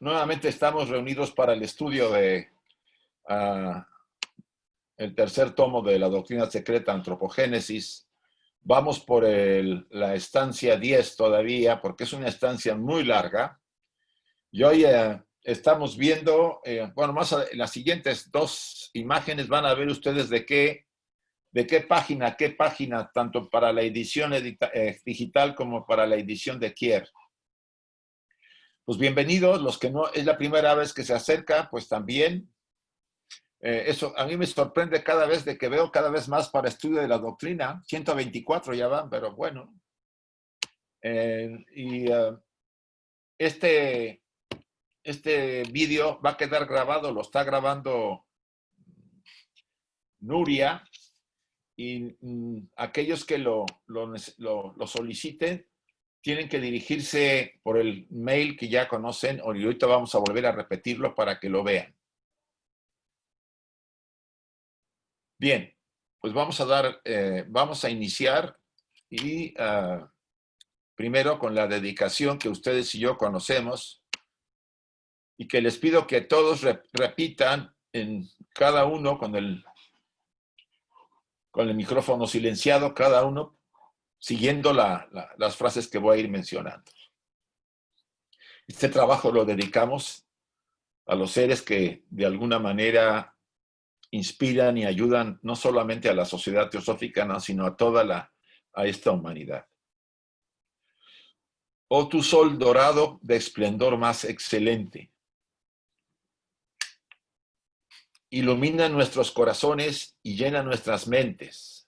Nuevamente estamos reunidos para el estudio de el tercer tomo de la doctrina secreta Antropogénesis. Vamos por la estancia 10 todavía, porque es una estancia muy larga. Y hoy estamos viendo, bueno, en las siguientes dos imágenes van a ver ustedes de qué página, tanto para la edición digital como para la edición de Kier. Pues bienvenidos, los que no es la primera vez que se acerca, pues también. Eso a mí me sorprende cada vez de que veo cada vez más para estudio de la doctrina. 124 ya van, pero bueno. Este vídeo va a quedar grabado, lo está grabando Nuria, y aquellos que lo soliciten tienen que dirigirse por el mail que ya conocen, y ahorita vamos a volver a repetirlo para que lo vean. Bien, pues vamos a iniciar y primero con la dedicación que ustedes y yo conocemos y que les pido que todos repitan en cada uno con el micrófono silenciado, cada uno siguiendo las frases que voy a ir mencionando. Este trabajo lo dedicamos a los seres que de alguna manera inspiran y ayudan no solamente a la sociedad teosófica, no, sino a esta humanidad. Oh tu sol dorado de esplendor más excelente, ilumina nuestros corazones y llena nuestras mentes.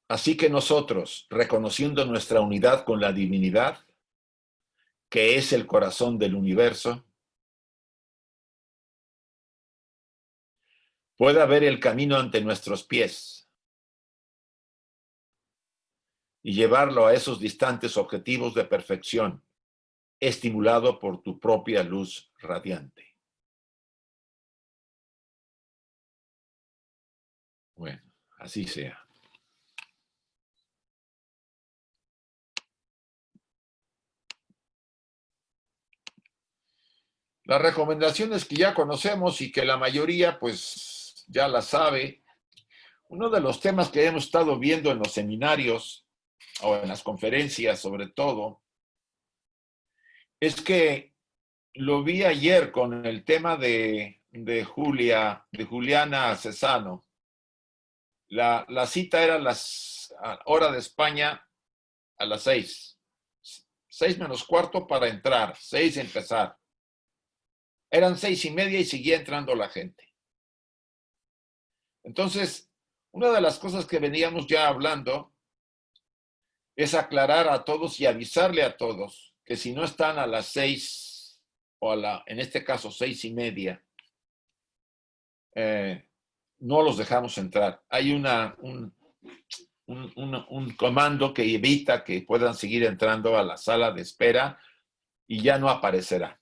Así que nosotros, reconociendo nuestra unidad con la divinidad, que es el corazón del universo, pueda ver el camino ante nuestros pies y llevarlo a esos distantes objetivos de perfección, estimulado por tu propia luz radiante. Bueno, así sea. Las recomendaciones que ya conocemos y que la mayoría pues ya las sabe. Uno de los temas que hemos estado viendo en los seminarios o en las conferencias sobre todo, es que lo vi ayer con el tema de Juliana Cesano. La cita era hora de España a las 6. 6 menos cuarto para entrar, 6 empezar. Eran 6:30 y seguía entrando la gente. Entonces, una de las cosas que veníamos ya hablando es aclarar a todos y avisarle a todos que si no están a las 6 o en este caso 6:30, no los dejamos entrar. Hay un comando que evita que puedan seguir entrando a la sala de espera y ya no aparecerá.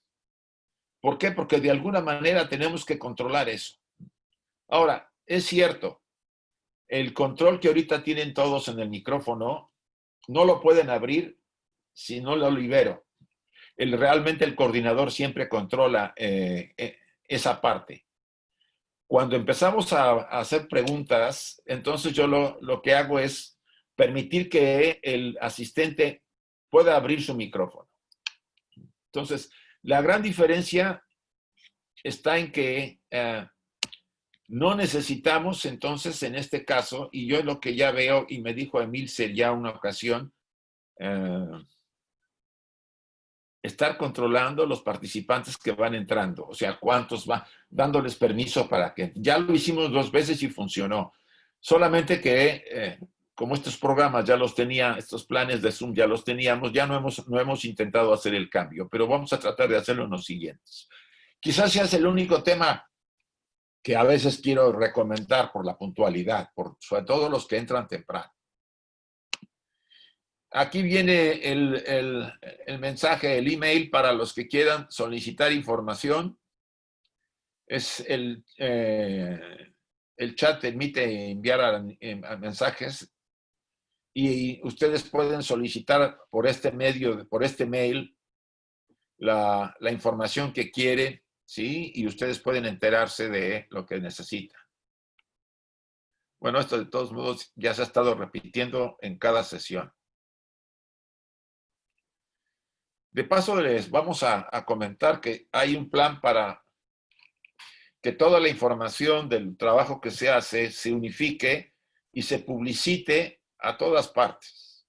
¿Por qué? Porque de alguna manera tenemos que controlar eso. Ahora, es cierto, el control que ahorita tienen todos en el micrófono no lo pueden abrir si no lo libero. Realmente el coordinador siempre controla esa parte. Cuando empezamos a hacer preguntas, entonces yo lo que hago es permitir que el asistente pueda abrir su micrófono. Entonces, la gran diferencia está en que no necesitamos entonces en este caso, y yo lo que ya veo, y me dijo Emilce ya una ocasión, estar controlando los participantes que van entrando, o sea, cuántos van, dándoles permiso para que, ya lo hicimos 2 veces y funcionó, solamente que como estos programas ya los tenía, estos planes de Zoom ya los teníamos, ya no hemos intentado hacer el cambio, pero vamos a tratar de hacerlo en los siguientes. Quizás sea el único tema que a veces quiero recomendar por la puntualidad, sobre todo los que entran temprano. Aquí viene el mensaje, el email para los que quieran solicitar información. Es el chat permite enviar a mensajes. y ustedes pueden solicitar por este medio, por este mail, la información que quieren, ¿sí? Y ustedes pueden enterarse de lo que necesitan. Bueno, esto de todos modos ya se ha estado repitiendo en cada sesión. De paso, les vamos a comentar que hay un plan para que toda la información del trabajo que se hace se unifique y se publicite a todas partes.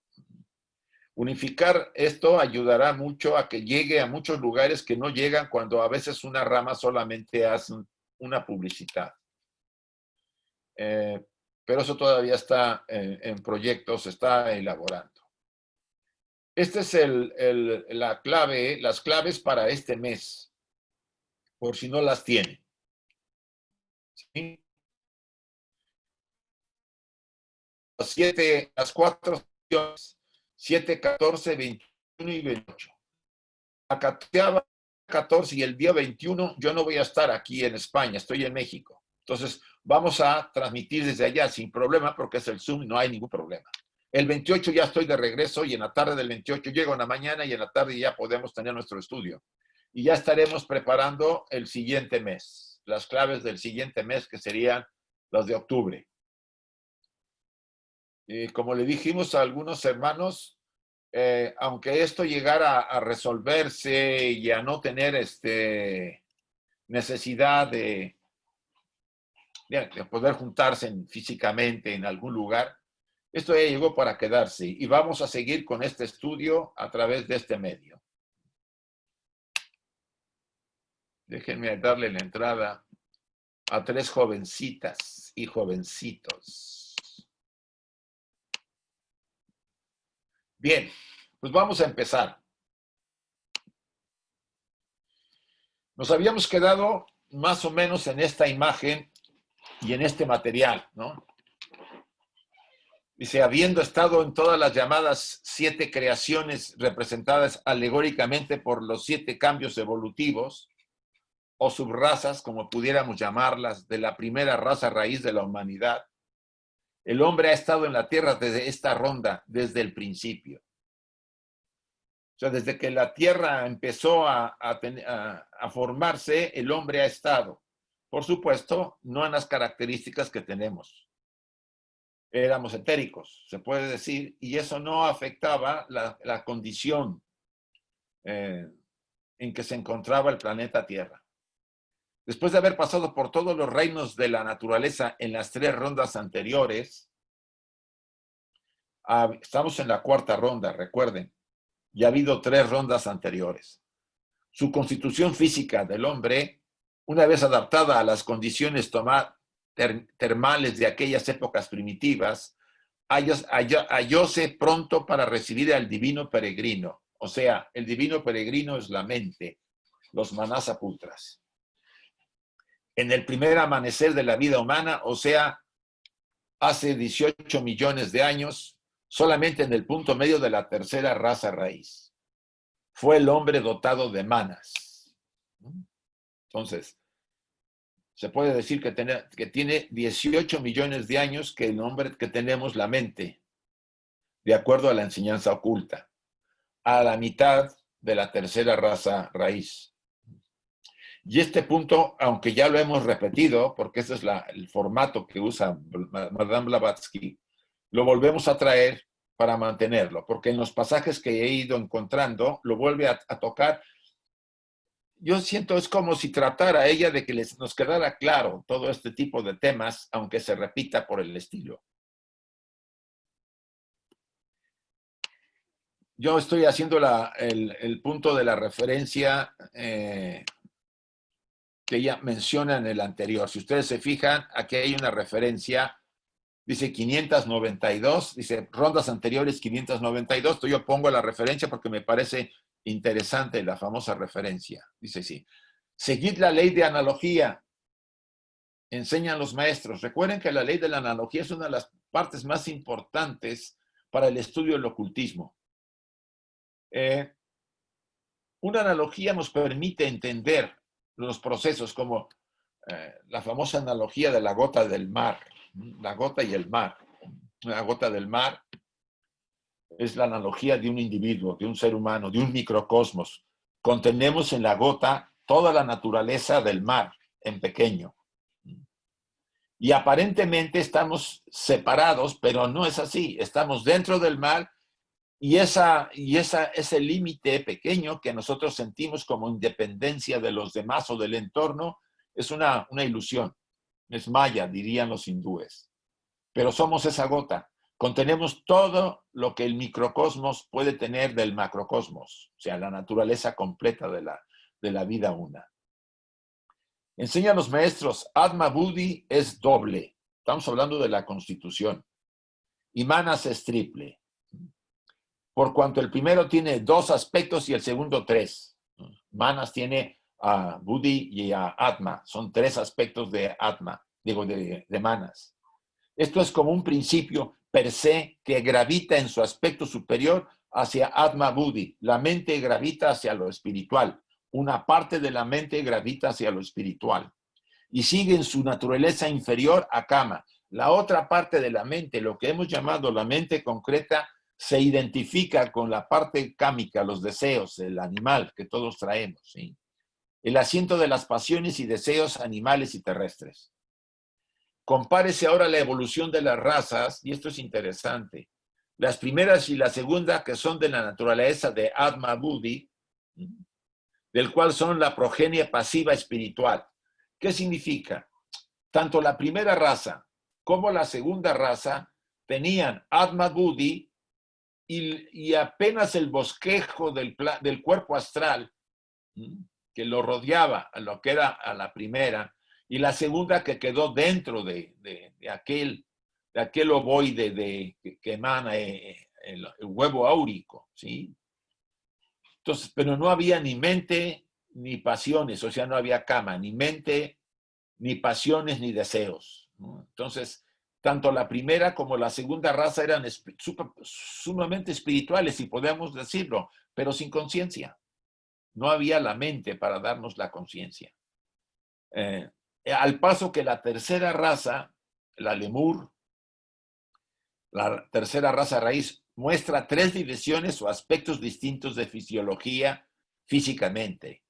Unificar esto ayudará mucho a que llegue a muchos lugares que no llegan cuando a veces una rama solamente hace una publicidad. Pero eso todavía está en proyectos, se está elaborando. Esta es la clave, las claves para este mes, por si no las tienen. ¿Sí? Las cuatro opciones, 7, 14, 21 y 28. La 14 y el día 21 yo no voy a estar aquí en España, estoy en México. Entonces vamos a transmitir desde allá sin problema porque es el Zoom, no hay ningún problema. El 28 ya estoy de regreso y en la tarde del 28 llego en la mañana y en la tarde ya podemos tener nuestro estudio. Y ya estaremos preparando el siguiente mes, las claves del siguiente mes que serían las de octubre. Como le dijimos a algunos hermanos, aunque esto llegara a resolverse y a no tener necesidad de poder juntarse físicamente en algún lugar, esto ya llegó para quedarse y vamos a seguir con este estudio a través de este medio. Déjenme darle la entrada a 3 jovencitas y jovencitos. Bien, pues vamos a empezar. Nos habíamos quedado más o menos en esta imagen y en este material, ¿no? Dice, habiendo estado en todas las llamadas 7 creaciones representadas alegóricamente por los 7 cambios evolutivos, o subrazas, como pudiéramos llamarlas, de la primera raza raíz de la humanidad, el hombre ha estado en la Tierra desde esta ronda, desde el principio. O sea, desde que la Tierra empezó a formarse, el hombre ha estado. Por supuesto, no en las características que tenemos. Éramos etéricos, se puede decir, y eso no afectaba la condición en que se encontraba el planeta Tierra. Después de haber pasado por todos los reinos de la naturaleza en las 3 rondas anteriores, estamos en la 4ª ronda, recuerden, y ha habido 3 rondas anteriores. Su constitución física del hombre, una vez adaptada a las condiciones termales de aquellas épocas primitivas, hallóse pronto para recibir al divino peregrino. O sea, el divino peregrino es la mente, los manasaputras. En el primer amanecer de la vida humana, o sea, hace 18 millones de años, solamente en el punto medio de la 3ª raza raíz. Fue el hombre dotado de manas. Entonces, se puede decir que tiene 18 millones de años que el hombre que tenemos la mente, de acuerdo a la enseñanza oculta, a la mitad de la 3ª raza raíz. Y este punto, aunque ya lo hemos repetido, porque ese es el formato que usa Madame Blavatsky, lo volvemos a traer para mantenerlo, porque en los pasajes que he ido encontrando, lo vuelve a tocar. Yo siento, es como si tratara ella de que nos quedara claro todo este tipo de temas, aunque se repita por el estilo. Yo estoy haciendo el punto de la referencia que ella menciona en el anterior. Si ustedes se fijan, aquí hay una referencia, dice 592, dice rondas anteriores 592. Entonces yo pongo la referencia porque me parece interesante la famosa referencia. Dice así, seguid la ley de analogía, enseñan los maestros. Recuerden que la ley de la analogía es una de las partes más importantes para el estudio del ocultismo. Una analogía nos permite entender los procesos como la famosa analogía de la gota del mar, la gota y el mar. La gota del mar es la analogía de un individuo, de un ser humano, de un microcosmos. Contenemos en la gota toda la naturaleza del mar en pequeño. Y aparentemente estamos separados, pero no es así. Estamos dentro del mar y ese límite pequeño que nosotros sentimos como independencia de los demás o del entorno es una ilusión. Es maya, dirían los hindúes. Pero somos esa gota. Contenemos todo lo que el microcosmos puede tener del macrocosmos, o sea, la naturaleza completa de la vida una. Enseñan los maestros, Atma Buddhi es doble. Estamos hablando de la constitución. Y Manas es triple. Por cuanto el primero tiene 2 aspectos y el segundo 3. Manas tiene a Buddhi y a Atma. Son 3 aspectos de Atma, digo, de Manas. Esto es como un principio per se que gravita en su aspecto superior hacia Atma Buddhi. La mente gravita hacia lo espiritual. Una parte de la mente gravita hacia lo espiritual. Y sigue en su naturaleza inferior a Kama. La otra parte de la mente, lo que hemos llamado la mente concreta, se identifica con la parte cámica, los deseos, el animal que todos traemos. ¿Sí? El asiento de las pasiones y deseos animales y terrestres. Compárese ahora la evolución de las razas, y esto es interesante. Las primeras y la segunda, que son de la naturaleza de Atma Buddhi, del cual son la progenie pasiva espiritual. ¿Qué significa? Tanto la primera raza como la segunda raza tenían Atma Buddhi y apenas el bosquejo del cuerpo astral que lo rodeaba a lo que era a la primera, y la segunda que quedó dentro de aquel ovoide que emana el huevo áurico, ¿sí? Entonces, pero no había ni mente ni pasiones, o sea, no había Kama, ni mente, ni pasiones, ni deseos, ¿no? Entonces, tanto la primera como la segunda raza eran sumamente espirituales, si podemos decirlo, pero sin conciencia. No había la mente para darnos la conciencia. Al paso que la tercera raza, la lemur, la tercera raza raíz, muestra 3 divisiones o aspectos distintos de fisiología físicamente.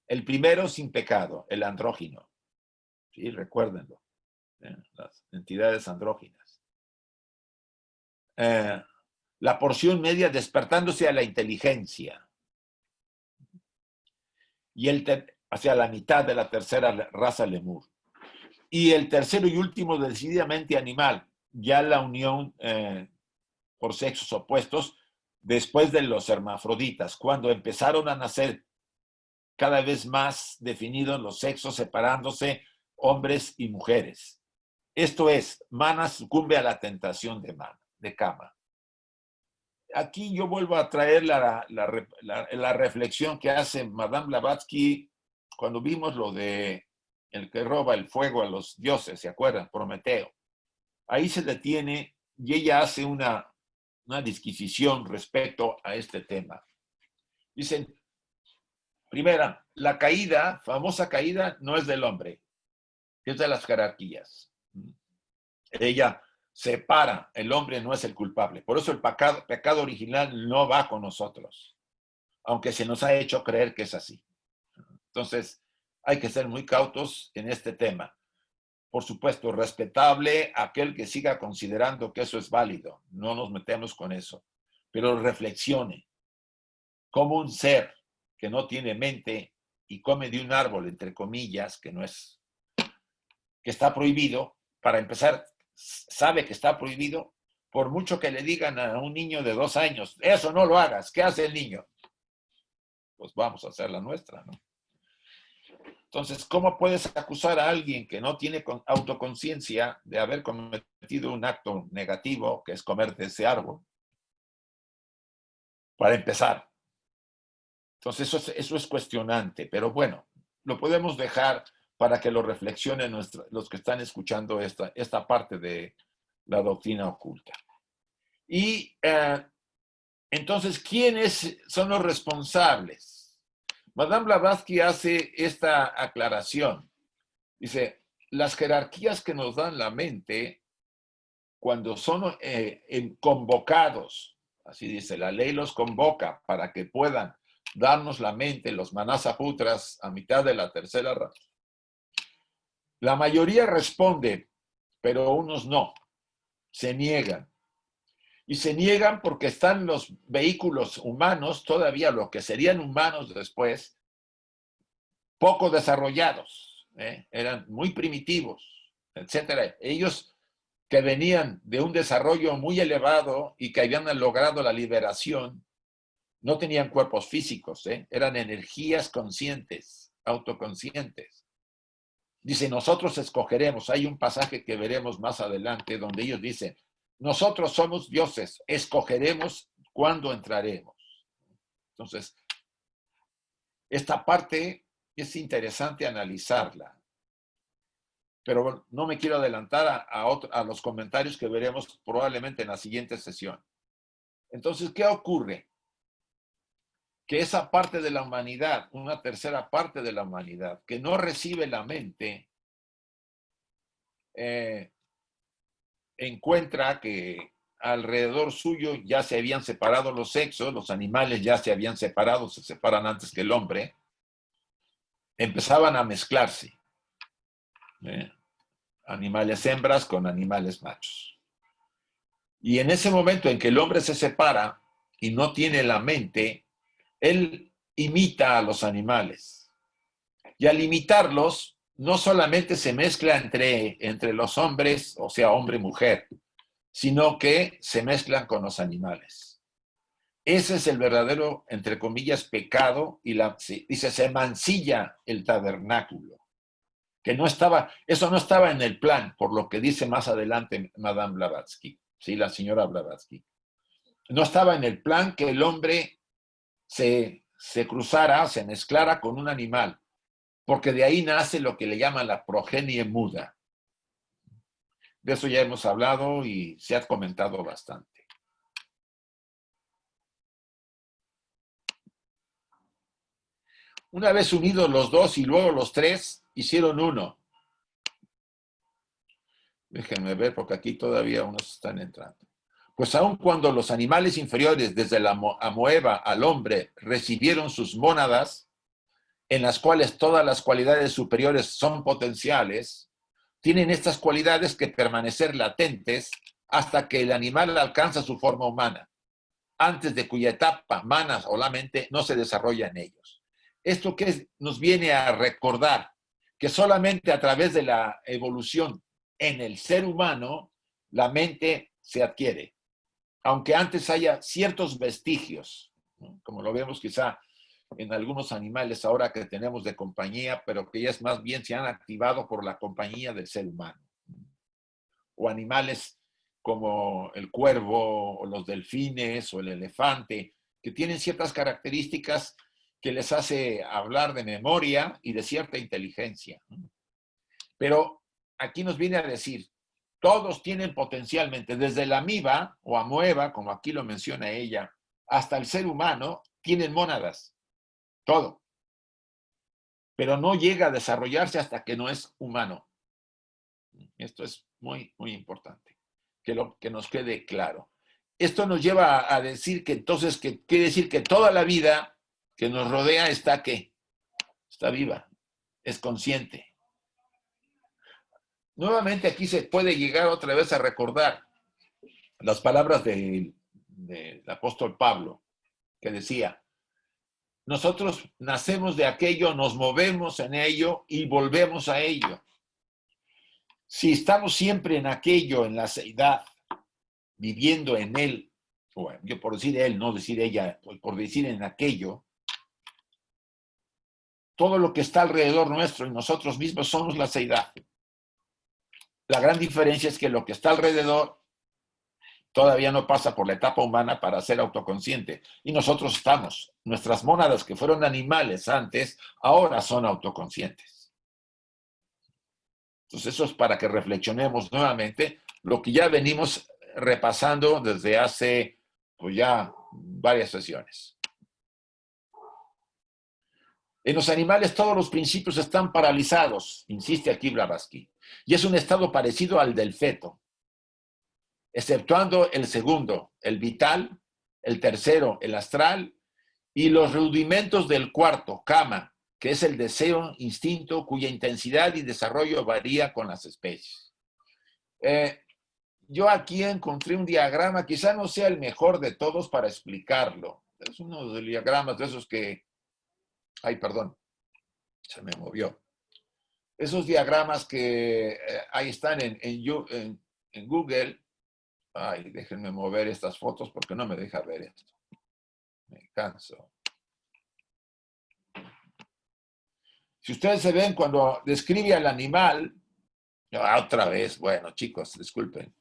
El primero, sin pecado, el andrógino. Sí, recuérdenlo. Las entidades andróginas. La porción media despertándose a la inteligencia. Y hacia la mitad de la tercera raza lemur. Y el tercero y último, decididamente animal, ya la unión por sexos opuestos después de los hermafroditas, cuando empezaron a nacer cada vez más definidos los sexos, separándose hombres y mujeres. Esto es, Mana sucumbe a la tentación de Kama. Aquí yo vuelvo a traer la reflexión que hace Madame Blavatsky cuando vimos lo de el que roba el fuego a los dioses, ¿se acuerdan? Prometeo. Ahí se detiene y ella hace una disquisición respecto a este tema. Dicen, primera, la caída, famosa caída, no es del hombre, es de las jerarquías. Ella separa, el hombre no es el culpable. Por eso el pecado original no va con nosotros, aunque se nos ha hecho creer que es así. Entonces, hay que ser muy cautos en este tema. Por supuesto, respetable aquel que siga considerando que eso es válido. No nos metemos con eso. Pero reflexione. Como un ser que no tiene mente y come de un árbol, entre comillas, que no es, que está prohibido, para empezar, sabe que está prohibido, por mucho que le digan a un niño de 2 años, eso no lo hagas, ¿qué hace el niño? Pues vamos a hacer la nuestra, ¿no? Entonces, ¿cómo puedes acusar a alguien que no tiene autoconciencia de haber cometido un acto negativo, que es comer de ese árbol? Para empezar. Entonces, eso es cuestionante, pero bueno, lo podemos dejar para que lo reflexionen los que están escuchando esta parte de la doctrina oculta. Y entonces, ¿quiénes son los responsables? Madame Blavatsky hace esta aclaración. Dice, las jerarquías que nos dan la mente, cuando son convocados así dice, la ley los convoca para que puedan darnos la mente, los manasaputras, a mitad de la tercera raza. La mayoría responde, pero unos no, se niegan. Y se niegan porque están los vehículos humanos, todavía lo que serían humanos después, poco desarrollados, eran muy primitivos, etcétera. Ellos que venían de un desarrollo muy elevado y que habían logrado la liberación, no tenían cuerpos físicos, eran energías conscientes, autoconscientes. Dice, nosotros escogeremos. Hay un pasaje que veremos más adelante donde ellos dicen, nosotros somos dioses, escogeremos cuándo entraremos. Entonces, esta parte es interesante analizarla, pero no me quiero adelantar a los comentarios que veremos probablemente en la siguiente sesión. Entonces, ¿qué ocurre? Que esa parte de la humanidad, una tercera parte de la humanidad, que no recibe la mente, encuentra que alrededor suyo ya se habían separado los sexos, los animales ya se habían separado, se separan antes que el hombre, empezaban a mezclarse, animales hembras con animales machos. Y en ese momento en que el hombre se separa y no tiene la mente, él imita a los animales. Y al imitarlos, no solamente se mezcla entre los hombres, o sea, hombre y mujer, sino que se mezclan con los animales. Ese es el verdadero, entre comillas, pecado, y dice, se mancilla el tabernáculo, que no estaba, eso no estaba en el plan, por lo que dice más adelante Madame Blavatsky, ¿sí? La señora Blavatsky. No estaba en el plan que el hombre se cruzara, se mezclara con un animal, porque de ahí nace lo que le llaman la progenie muda. De eso ya hemos hablado y se ha comentado bastante. Una vez unidos los dos y luego los tres, hicieron uno. Déjenme ver porque aquí todavía unos están entrando. Pues aun cuando los animales inferiores, desde la amoeba al hombre, recibieron sus mónadas, en las cuales todas las cualidades superiores son potenciales, tienen estas cualidades que permanecer latentes hasta que el animal alcanza su forma humana, antes de cuya etapa, manas o la mente, no se desarrolla en ellos. Esto que nos viene a recordar que solamente a través de la evolución en el ser humano, la mente se adquiere. Aunque antes haya ciertos vestigios, ¿no? Como lo vemos quizá en algunos animales ahora que tenemos de compañía, pero que ya es más bien se han activado por la compañía del ser humano. O animales como el cuervo, o los delfines, o el elefante, que tienen ciertas características que les hace hablar de memoria y de cierta inteligencia. Pero aquí nos viene a decir, todos tienen potencialmente, desde la amiba o amoeba, como aquí lo menciona ella, hasta el ser humano, tienen mónadas. Todo. Pero no llega a desarrollarse hasta que no es humano. Esto es muy, muy importante. Que nos quede claro. Esto nos lleva a decir que entonces, que quiere decir que toda la vida que nos rodea está ¿qué? Está viva, es consciente. Nuevamente aquí se puede llegar otra vez a recordar las palabras del apóstol Pablo, que decía, nosotros nacemos de aquello, nos movemos en ello y volvemos a ello. Si estamos siempre en aquello, en la seidad, viviendo en él, bueno, yo por decir él, no decir ella, por decir en aquello, todo lo que está alrededor nuestro y nosotros mismos somos la seidad. La gran diferencia es que lo que está alrededor todavía no pasa por la etapa humana para ser autoconsciente. Y nosotros estamos. Nuestras mónadas, que fueron animales antes, ahora son autoconscientes. Entonces eso es para que reflexionemos nuevamente lo que ya venimos repasando desde hace pues ya varias sesiones. En los animales todos los principios están paralizados, insiste aquí Blavatsky, y es un estado parecido al del feto, exceptuando el segundo, el vital, el tercero, el astral, y los rudimentos del cuarto, kama, que es el deseo, instinto, cuya intensidad y desarrollo varía con las especies. Yo aquí encontré un diagrama, quizá no sea el mejor de todos para explicarlo. Es uno de los diagramas de esos que... Ay, perdón, se me movió. Esos diagramas que ahí están en Google. Ay, déjenme mover estas fotos porque no me deja ver esto. Me canso. Si ustedes se ven cuando describe al animal, otra vez, bueno, chicos, disculpen.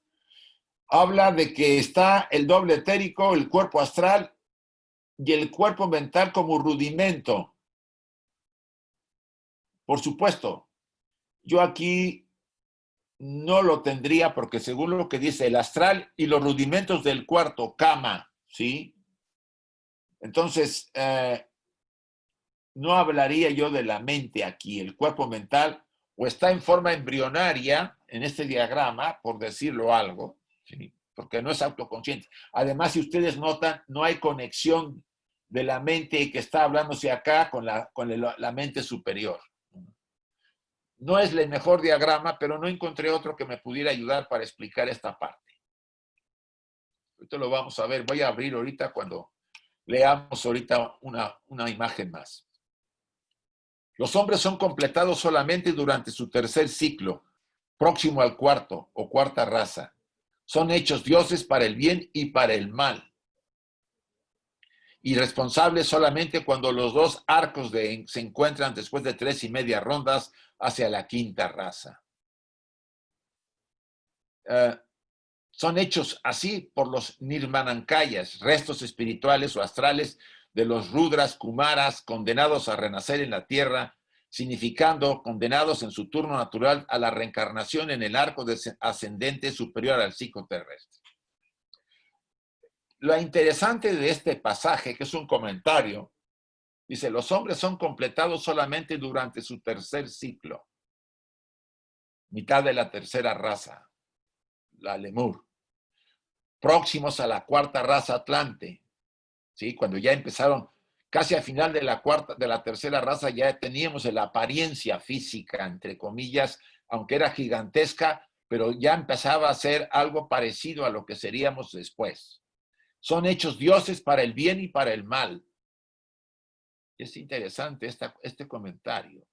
Habla de que está el doble etérico, el cuerpo astral y el cuerpo mental como rudimento. Por supuesto, yo aquí no lo tendría porque según lo que dice el astral y los rudimentos del cuarto, kama, ¿sí? Entonces, no hablaría yo de la mente aquí, el cuerpo mental, o está en forma embrionaria en este diagrama, por decirlo algo, ¿sí? Porque no es autoconsciente. Además, si ustedes notan, no hay conexión de la mente que está hablándose acá con la mente superior. No es el mejor diagrama, pero no encontré otro que me pudiera ayudar para explicar esta parte. Ahorita lo vamos a ver. Voy a abrir ahorita cuando leamos ahorita una imagen más. Los hombres son completados solamente durante su tercer ciclo, próximo al cuarto o cuarta raza. Son hechos dioses para el bien y para el mal. Y responsables solamente cuando los dos arcos se encuentran después de 3.5 rondas hacia la quinta raza. Son hechos así por los nirmanankayas, restos espirituales o astrales de los rudras kumaras condenados a renacer en la tierra, significando condenados en su turno natural a la reencarnación en el arco ascendente superior al ciclo terrestre. Lo interesante de este pasaje, que es un comentario, dice, los hombres son completados solamente durante su tercer ciclo, mitad de la tercera raza, la lemur, próximos a la cuarta raza atlante, ¿sí? Cuando ya empezaron, casi al final de la tercera raza, ya teníamos la apariencia física, entre comillas, aunque era gigantesca, pero ya empezaba a ser algo parecido a lo que seríamos después. Son hechos dioses para el bien y para el mal. Es interesante este comentario.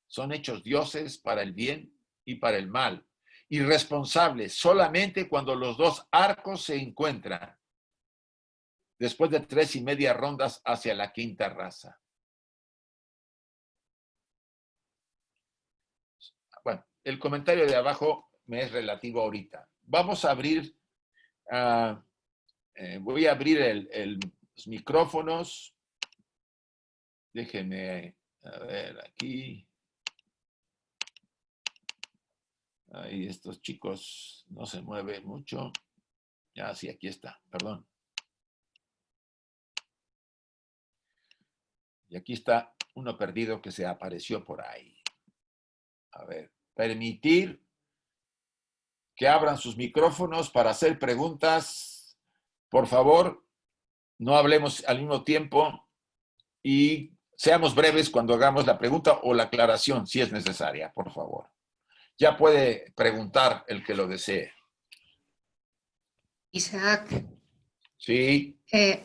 Son hechos dioses para el bien y para el mal. Y responsables solamente cuando los dos arcos se encuentran después de 3.5 rondas hacia la quinta raza. Bueno, el comentario de abajo me es relativo ahorita. Vamos a abrir, voy a abrir los micrófonos. Déjenme, a ver, aquí. Ahí estos chicos no se mueven mucho. Ya, sí, aquí está, perdón. Y aquí está uno perdido que se apareció por ahí. A ver, permitir que abran sus micrófonos para hacer preguntas. Por favor, no hablemos al mismo tiempo y seamos breves cuando hagamos la pregunta o la aclaración, si es necesaria, por favor. Ya puede preguntar el que lo desee. Isaac, Sí.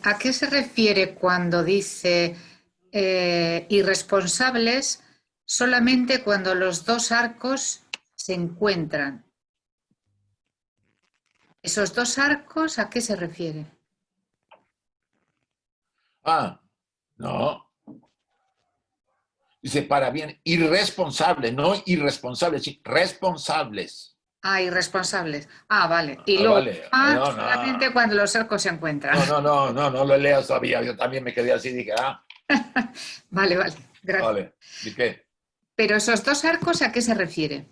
¿A qué se refiere cuando dice irresponsables solamente cuando los dos arcos se encuentran? ¿Esos dos arcos a qué se refiere? No. Dice, para bien, irresponsables, no irresponsables, sí, responsables. Irresponsables. Vale. Y luego, Vale. No. solamente cuando los arcos se encuentran. No lo leas todavía. Yo también me quedé así, dije, Vale, gracias. Vale, ¿y qué? Pero esos dos arcos, ¿a qué se refiere?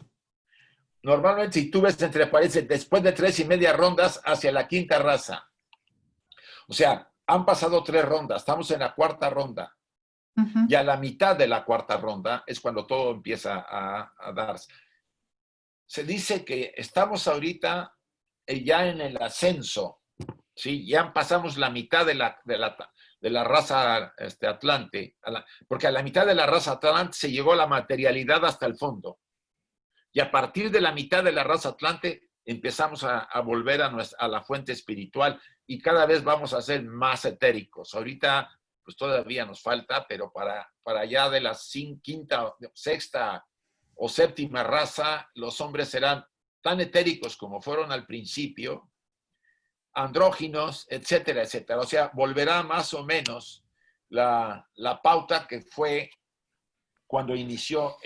Normalmente, si tú ves entre paréntesis, después de 3.5 rondas hacia la quinta raza. O sea, han pasado 3 rondas, estamos en la cuarta ronda. Y a la mitad de la cuarta ronda es cuando todo empieza a darse. Se dice que estamos ahorita ya en el ascenso, ¿sí? Ya pasamos la mitad de la raza Atlante, porque a la mitad de la raza Atlante se llegó la materialidad hasta el fondo. Y a partir de la mitad de la raza Atlante empezamos a volver a la fuente espiritual y cada vez vamos a ser más etéricos. Ahorita pues todavía nos falta, pero para allá de la quinta, sexta o séptima raza, los hombres serán tan etéricos como fueron al principio, andróginos, etcétera, etcétera. O sea, volverá más o menos la pauta que fue cuando inició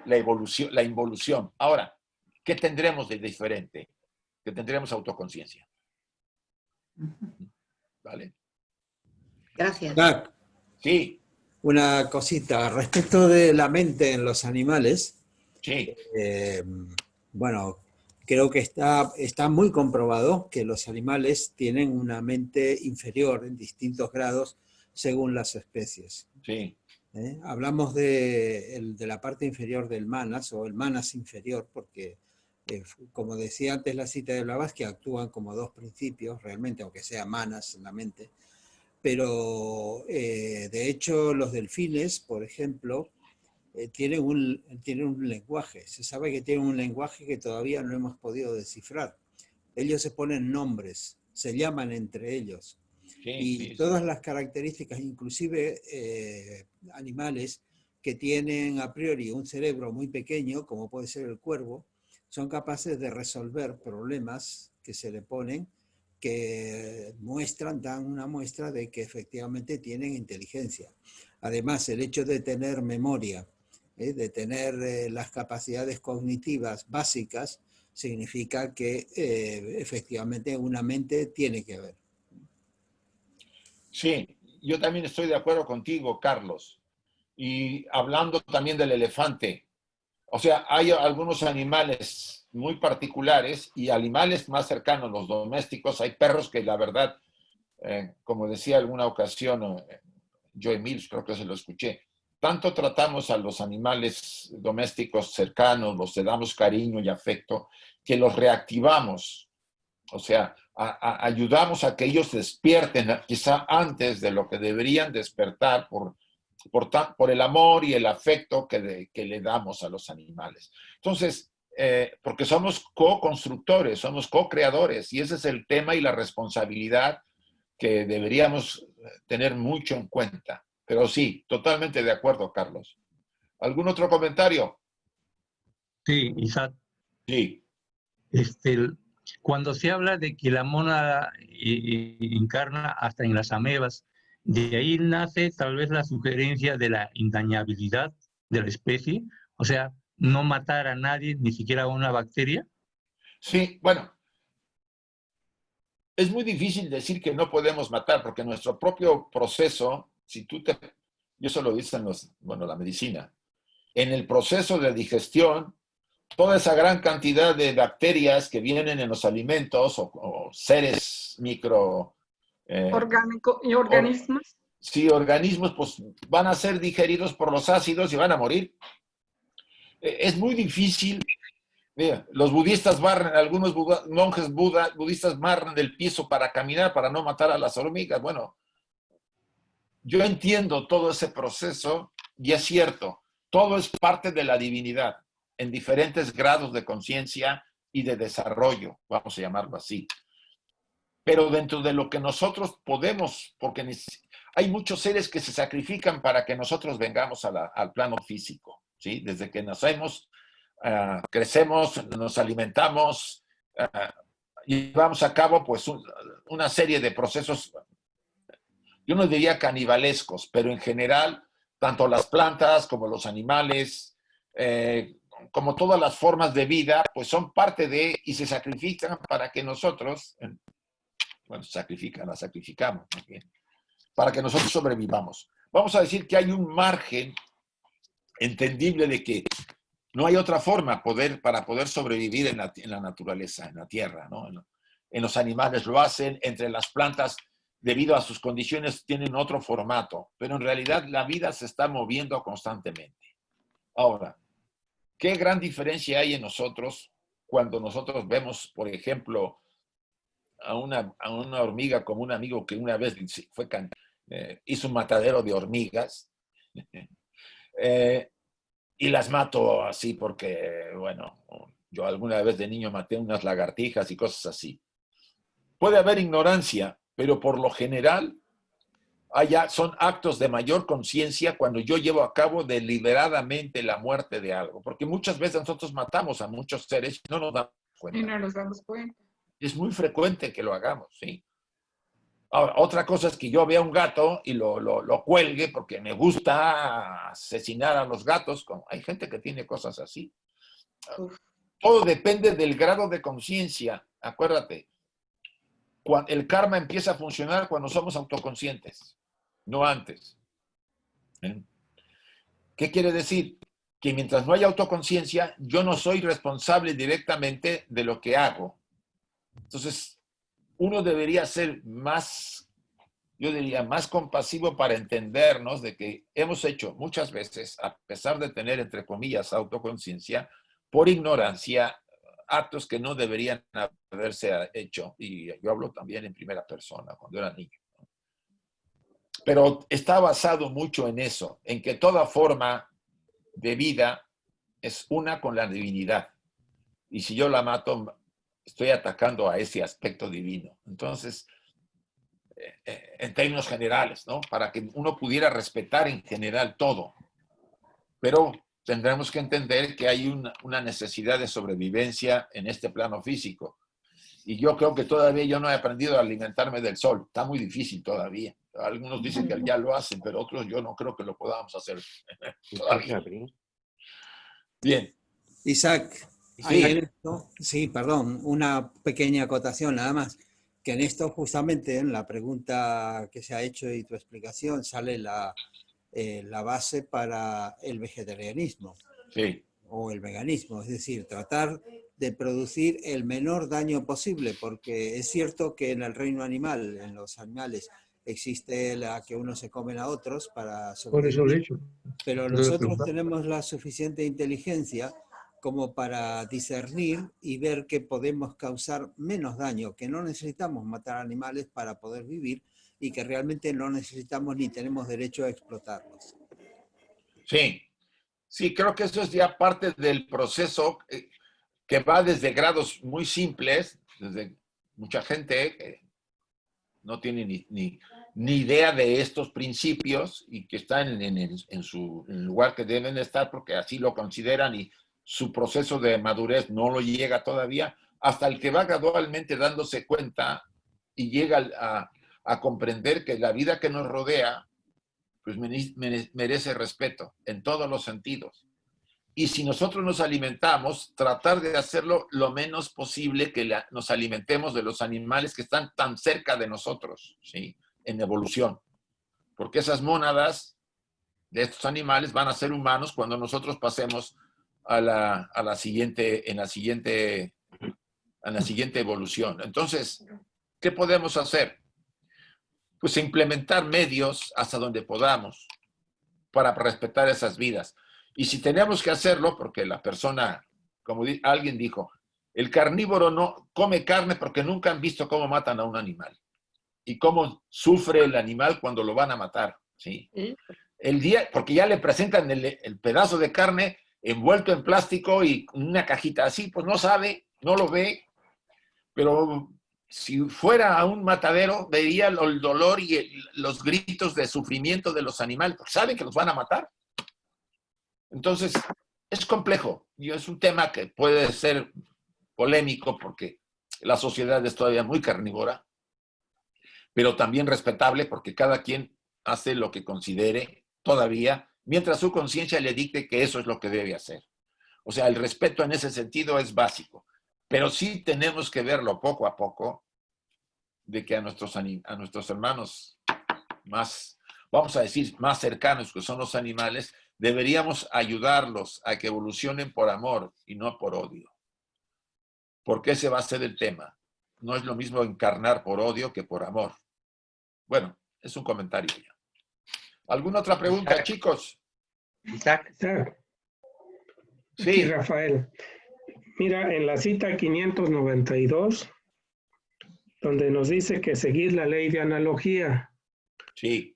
la involución. Ahora, ¿qué tendremos de diferente? Que tendremos autoconciencia. ¿Vale? Gracias. Jack, Sí, una cosita respecto de la mente en los animales. sí, Bueno, creo que está muy comprobado que los animales tienen una mente inferior en distintos grados según las especies. sí. Hablamos de la parte inferior del manas o el manas inferior porque, como decía antes la cita de Blavatsky, actúan como dos principios realmente, aunque sea manas en la mente. Pero de hecho los delfines, por ejemplo, tienen un lenguaje. Se sabe que tienen un lenguaje que todavía no hemos podido descifrar. Ellos se ponen nombres, se llaman entre ellos. Sí, Y sí, todas sí. las características, inclusive animales que tienen a priori un cerebro muy pequeño, como puede ser el cuervo, son capaces de resolver problemas que se le ponen que dan una muestra de que efectivamente tienen inteligencia. Además, el hecho de tener memoria, de tener las capacidades cognitivas básicas, significa que efectivamente una mente tiene que haber. Sí, yo también estoy de acuerdo contigo, Carlos. Y hablando también del elefante, o sea, hay algunos animales muy particulares y animales más cercanos, los domésticos. Hay perros que la verdad, como decía alguna ocasión, Joe Mills, creo que se lo escuché, tanto tratamos a los animales domésticos cercanos, los damos cariño y afecto, que los reactivamos. O sea, ayudamos a que ellos despierten quizá antes de lo que deberían despertar por el amor y el afecto que le damos a los animales. Entonces, porque somos co-constructores, somos co-creadores, y ese es el tema y la responsabilidad que deberíamos tener mucho en cuenta. Pero sí, totalmente de acuerdo, Carlos. ¿Algún otro comentario? Sí, Isaac, Sí, este, cuando se habla de que la mónada encarna hasta en las amebas, de ahí nace tal vez la sugerencia de la indañabilidad de la especie, o sea, no matar a nadie, ni siquiera a una bacteria. sí, bueno, es muy difícil decir que no podemos matar, porque nuestro propio proceso, y eso lo dicen la medicina, en el proceso de digestión, toda esa gran cantidad de bacterias que vienen en los alimentos o seres micro, Orgánico y or, organismos. sí, organismos, pues van a ser digeridos por los ácidos y van a morir. Es muy difícil. Mira, los budistas barren, algunos monjes budistas barren el piso para caminar, para no matar a las hormigas. Bueno, yo entiendo todo ese proceso y es cierto, todo es parte de la divinidad en diferentes grados de conciencia y de desarrollo, vamos a llamarlo así. Pero dentro de lo que nosotros podemos, porque hay muchos seres que se sacrifican para que nosotros vengamos al plano físico, ¿sí? Desde que nacemos, crecemos, nos alimentamos, llevamos a cabo pues una serie de procesos, yo no diría canibalescos, pero en general, tanto las plantas como los animales, como todas las formas de vida, pues son parte de y se sacrifican para que nosotros, bueno, las sacrificamos, ¿okay? Para que nosotros sobrevivamos. Vamos a decir que hay un margen entendible de que no hay otra forma para poder sobrevivir en la naturaleza, en la tierra, ¿no? En los animales lo hacen, entre las plantas, debido a sus condiciones, tienen otro formato, pero en realidad la vida se está moviendo constantemente. Ahora, ¿qué gran diferencia hay en nosotros cuando nosotros vemos, por ejemplo, a una hormiga como un amigo que una vez hizo un matadero de hormigas y las mato así porque, bueno, yo alguna vez de niño maté unas lagartijas y cosas así. Puede haber ignorancia, pero por lo general son actos de mayor conciencia cuando yo llevo a cabo deliberadamente la muerte de algo, porque muchas veces nosotros matamos a muchos seres y no nos damos cuenta. Y no nos damos cuenta. Es muy frecuente que lo hagamos, ¿sí? Ahora, otra cosa es que yo vea un gato y lo cuelgue porque me gusta asesinar a los gatos. Hay gente que tiene cosas así. Uf. Todo depende del grado de conciencia. Acuérdate, el karma empieza a funcionar cuando somos autoconscientes, no antes. ¿Qué quiere decir? Que mientras no haya autoconciencia, yo no soy responsable directamente de lo que hago. Entonces, uno debería ser más, yo diría, más compasivo para entendernos de que hemos hecho muchas veces, a pesar de tener, entre comillas, autoconciencia, por ignorancia, actos que no deberían haberse hecho. Y yo hablo también en primera persona, cuando era niño. Pero está basado mucho en eso, en que toda forma de vida es una con la divinidad. Y si yo la mato, estoy atacando a ese aspecto divino. Entonces, en términos generales, ¿no? Para que uno pudiera respetar en general todo. Pero tendremos que entender que hay una necesidad de sobrevivencia en este plano físico. Y yo creo que todavía yo no he aprendido a alimentarme del sol. Está muy difícil todavía. Algunos dicen que ya lo hacen, pero otros yo no creo que lo podamos hacer todavía. Bien. Isaac, Sí. Perdón, una pequeña acotación nada más, que en esto justamente en la pregunta que se ha hecho y tu explicación sale la base para el vegetarianismo Sí. o el veganismo, es decir, tratar de producir el menor daño posible, porque es cierto que en el reino animal, en los animales, existe la que unos se comen a otros para sobrevivir. Por eso, de hecho. Pero nosotros tenemos la suficiente inteligencia como para discernir y ver que podemos causar menos daño, que no necesitamos matar animales para poder vivir y que realmente no necesitamos ni tenemos derecho a explotarlos. Sí, sí, creo que eso es ya parte del proceso que va desde grados muy simples, desde mucha gente que no tiene ni idea de estos principios y que están en el lugar que deben estar porque así lo consideran y su proceso de madurez no lo llega todavía, hasta el que va gradualmente dándose cuenta y llega a comprender que la vida que nos rodea pues merece respeto en todos los sentidos. Y si nosotros nos alimentamos, tratar de hacerlo lo menos posible que nos alimentemos de los animales que están tan cerca de nosotros, ¿sí? En evolución. Porque esas mónadas de estos animales van a ser humanos cuando nosotros pasemos en la siguiente evolución. Entonces, ¿qué podemos hacer? Pues implementar medios hasta donde podamos para respetar esas vidas. Y si tenemos que hacerlo, porque la persona, como alguien dijo, el carnívoro no come carne porque nunca han visto cómo matan a un animal y cómo sufre el animal cuando lo van a matar, ¿sí? Porque ya le presentan el pedazo de carne envuelto en plástico y una cajita así, pues no sabe, no lo ve, pero si fuera a un matadero, vería el dolor y los gritos de sufrimiento de los animales, porque saben que los van a matar. Entonces, es complejo y es un tema que puede ser polémico porque la sociedad es todavía muy carnívora, pero también respetable porque cada quien hace lo que considere todavía, mientras su conciencia le dicte que eso es lo que debe hacer. O sea, el respeto en ese sentido es básico, pero sí tenemos que verlo poco a poco, de que a nuestros hermanos más, vamos a decir, más cercanos, que son los animales, deberíamos ayudarlos a que evolucionen por amor y no por odio. Porque ese va a ser el tema. No es lo mismo encarnar por odio que por amor. Bueno, es un comentario ya. ¿Alguna otra pregunta, chicos? Isaac. Sí, Rafael. Mira, en la cita 592 donde nos dice que seguir la ley de analogía. Sí,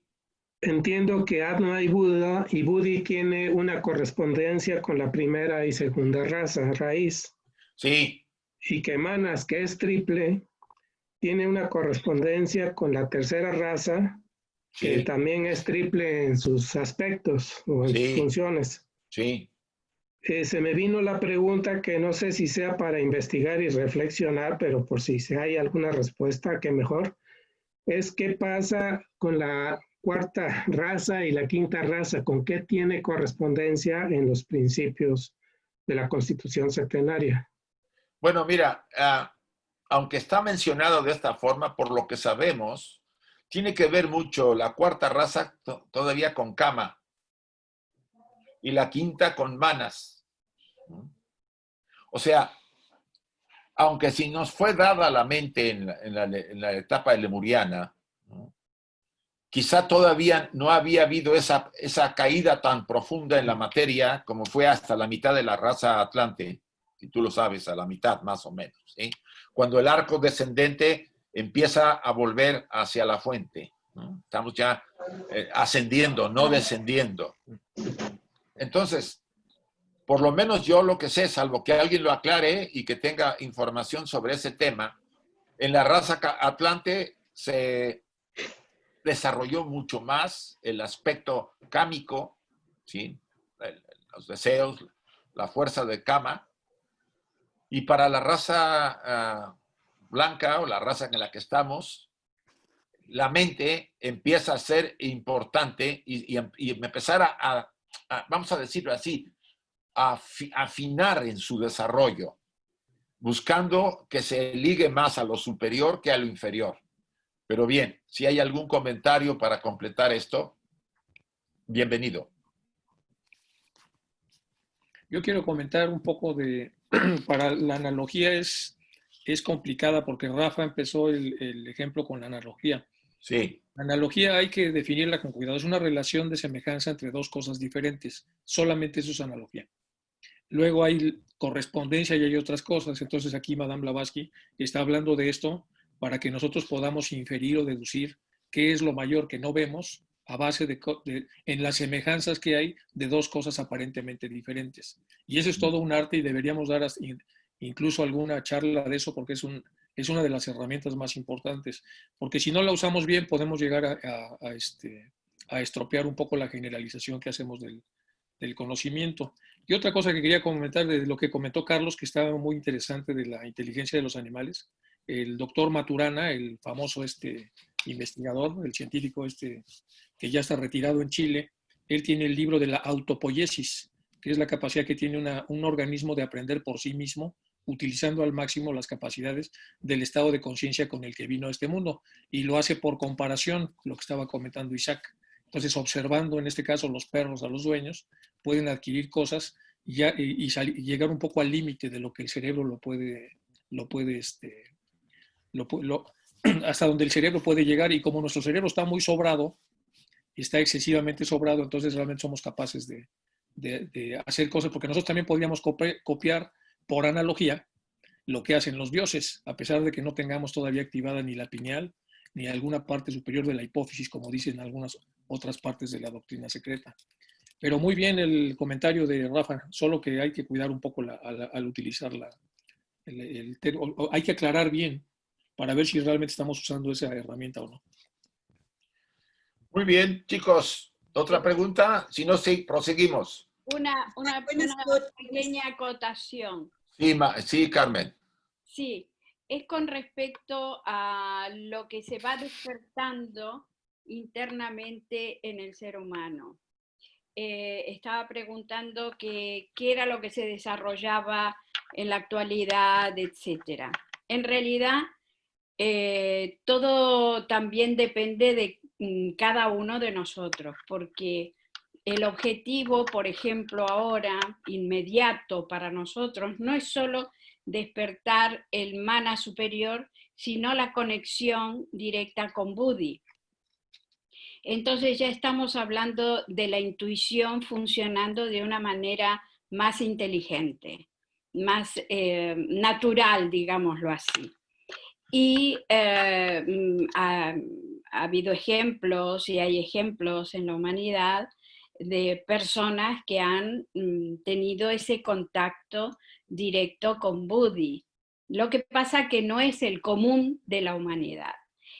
Entiendo que Atma y Buda y Budi tiene una correspondencia con la primera y segunda raza, raíz, sí, y que Manas, que es triple, tiene una correspondencia con la tercera raza, que sí, también es triple en sus aspectos o en sus sí, funciones. sí. Se me vino la pregunta que no sé si sea para investigar y reflexionar, pero por si hay alguna respuesta, que mejor, es qué pasa con la cuarta raza y la quinta raza, con qué tiene correspondencia en los principios de la Constitución Septenaria. Bueno, mira, aunque está mencionado de esta forma, por lo que sabemos, tiene que ver mucho la cuarta raza todavía con Kama y la quinta con Manas. O sea, aunque si nos fue dada la mente en la etapa lemuriana, ¿no? Quizá todavía no había habido esa caída tan profunda en la materia como fue hasta la mitad de la raza Atlante, si tú lo sabes, a la mitad más o menos, ¿sí? Cuando el arco descendente empieza a volver hacia la fuente, ¿no? Estamos ya ascendiendo, no descendiendo. Entonces, por lo menos yo lo que sé, salvo que alguien lo aclare y que tenga información sobre ese tema, en la raza Atlante se desarrolló mucho más el aspecto cámico, ¿sí? Los deseos, la fuerza de Kama, y para la raza blanca o la raza en la que estamos, la mente empieza a ser importante y empezar vamos a decirlo así, a afinar en su desarrollo, buscando que se ligue más a lo superior que a lo inferior. Pero bien, si hay algún comentario para completar esto, bienvenido. Yo quiero comentar un poco de, para la analogía es complicada porque Rafa empezó el ejemplo con la analogía. Sí. La analogía hay que definirla con cuidado. Es una relación de semejanza entre dos cosas diferentes. Solamente eso es analogía. Luego hay correspondencia y hay otras cosas. Entonces aquí Madame Blavatsky está hablando de esto para que nosotros podamos inferir o deducir qué es lo mayor que no vemos a base en las semejanzas que hay de dos cosas aparentemente diferentes. Y eso es todo un arte y deberíamos dar incluso alguna charla de eso porque es una de las herramientas más importantes. Porque si no la usamos bien podemos llegar a estropear un poco la generalización que hacemos del conocimiento. Y otra cosa que quería comentar de lo que comentó Carlos, que estaba muy interesante de la inteligencia de los animales, el doctor Maturana, el famoso investigador, el científico que ya está retirado en Chile, él tiene el libro de la autopoiesis, que es la capacidad que tiene un organismo de aprender por sí mismo, utilizando al máximo las capacidades del estado de conciencia con el que vino a este mundo. Y lo hace por comparación, lo que estaba comentando Isaac. Entonces, observando en este caso los perros a los dueños, pueden adquirir cosas y llegar un poco al límite de lo que el cerebro hasta donde el cerebro puede llegar. Y como nuestro cerebro está muy sobrado, está excesivamente sobrado, entonces realmente somos capaces de hacer cosas, porque nosotros también podríamos copiar por analogía lo que hacen los dioses, a pesar de que no tengamos todavía activada ni la pineal, ni alguna parte superior de la hipófisis, como dicen algunas otras partes de la doctrina secreta. Pero muy bien el comentario de Rafa, solo que hay que cuidar un poco al utilizar hay que aclarar bien para ver si realmente estamos usando esa herramienta o no. Muy bien, chicos. ¿Otra pregunta? Si no, sí, proseguimos. Una pequeña acotación. Sí, Carmen. Sí, es con respecto a lo que se va despertando internamente en el ser humano. Estaba preguntando qué era lo que se desarrollaba en la actualidad, etcétera. En realidad, todo también depende de cada uno de nosotros, porque el objetivo, por ejemplo, ahora, inmediato para nosotros, no es solo despertar el mana superior, sino la conexión directa con Budi. Entonces ya estamos hablando de la intuición funcionando de una manera más inteligente, más natural, digámoslo así. Y ha habido ejemplos y hay ejemplos en la humanidad de personas que han tenido ese contacto directo con Buddhi. Lo que pasa que no es el común de la humanidad.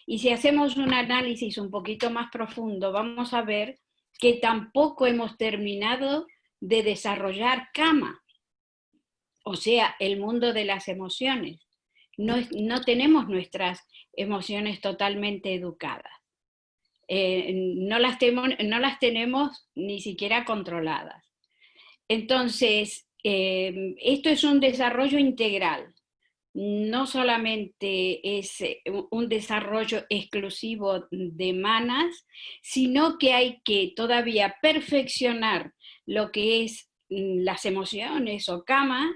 Y si hacemos un análisis un poquito más profundo, vamos a ver que tampoco hemos terminado de desarrollar Kama, o sea, el mundo de las emociones. No tenemos nuestras emociones totalmente educadas. No las tenemos ni siquiera controladas. Entonces, esto es un desarrollo integral. No solamente es un desarrollo exclusivo de manas, sino que hay que todavía perfeccionar lo que es las emociones o Kama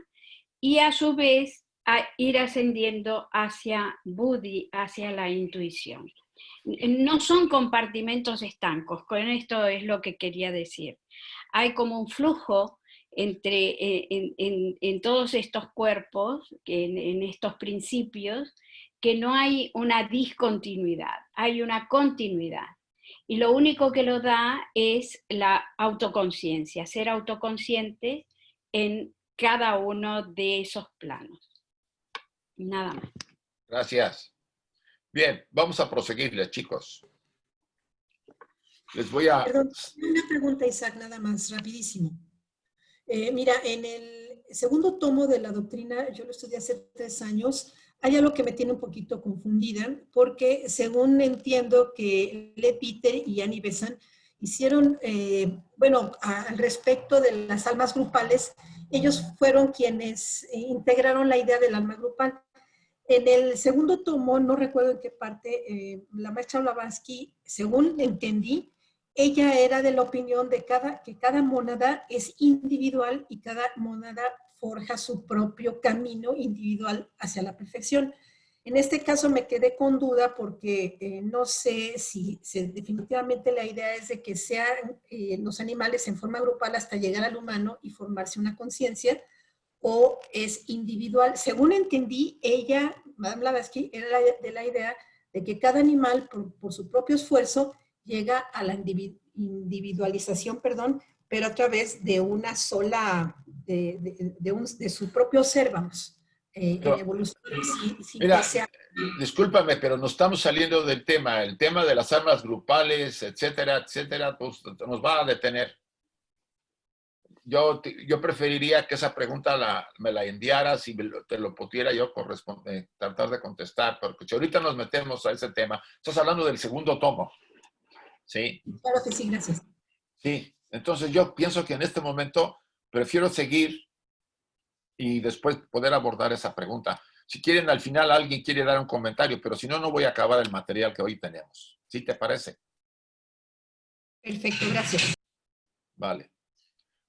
y a su vez a ir ascendiendo hacia Buddhi, hacia la intuición. No son compartimentos estancos, con esto es lo que quería decir. Hay como un flujo en todos estos cuerpos, en estos principios, que no hay una discontinuidad, hay una continuidad. Y lo único que lo da es la autoconciencia, ser autoconsciente en cada uno de esos planos. Nada más. Gracias. Bien, vamos a proseguirles, chicos. Les voy a... Perdón, una pregunta, Isaac, nada más, rapidísimo. Mira, en el segundo tomo de la doctrina, yo lo estudié hace 3 años, hay algo que me tiene un poquito confundida, porque según entiendo que Le Peter y Annie Besant hicieron, al respecto de las almas grupales, ellos fueron quienes integraron la idea del alma grupal. En el segundo tomo, no recuerdo en qué parte, la maestra Blavatsky, según entendí, ella era de la opinión de que cada mónada es individual y cada mónada forja su propio camino individual hacia la perfección. En este caso me quedé con duda porque no sé si definitivamente la idea es de que sean los animales en forma grupal hasta llegar al humano y formarse una conciencia, o es individual. Según entendí, ella, Madame Blavatsky, era de la idea de que cada animal, por su propio esfuerzo, llega a la individualización, pero a través de una sola, de su propio ser, vamos, en evolución. Mira, discúlpame, pero nos estamos saliendo del tema. El tema de las almas grupales, etcétera, etcétera, pues nos va a detener. Yo preferiría que esa pregunta me la enviaras y te lo pudiera yo tratar de contestar, porque si ahorita nos metemos a ese tema, estás hablando del segundo tomo. ¿Sí? Claro que sí, gracias. Sí, entonces yo pienso que en este momento prefiero seguir y después poder abordar esa pregunta. Si quieren, al final alguien quiere dar un comentario, pero si no, no voy a acabar el material que hoy tenemos. ¿Sí te parece? Perfecto, gracias. Vale.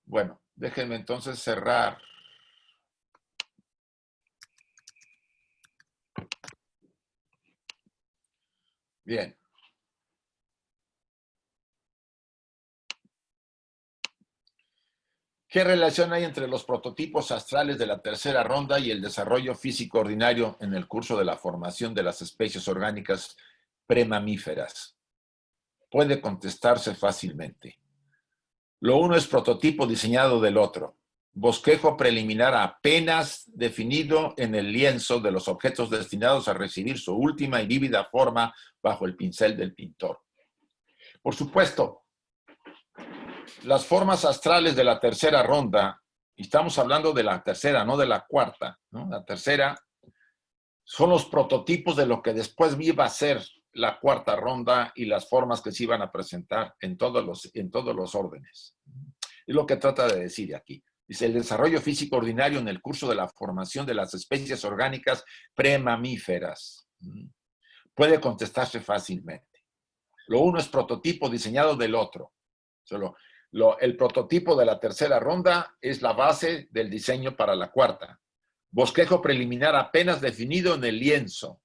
Bueno, déjenme entonces cerrar. Bien. ¿Qué relación hay entre los prototipos astrales de la tercera ronda y el desarrollo físico ordinario en el curso de la formación de las especies orgánicas premamíferas? Puede contestarse fácilmente. Lo uno es prototipo diseñado del otro, bosquejo preliminar apenas definido en el lienzo de los objetos destinados a recibir su última y vívida forma bajo el pincel del pintor. Por supuesto, las formas astrales de la tercera ronda, y estamos hablando de la tercera, no de la cuarta, ¿no? La tercera son los prototipos de lo que después iba a ser la cuarta ronda y las formas que se iban a presentar en todos los órdenes. Es lo que trata de decir aquí. Dice, el desarrollo físico ordinario en el curso de la formación de las especies orgánicas premamíferas. Puede contestarse fácilmente. Lo uno es prototipo diseñado del otro. El prototipo de la tercera ronda es la base del diseño para la cuarta. Bosquejo preliminar apenas definido en el lienzo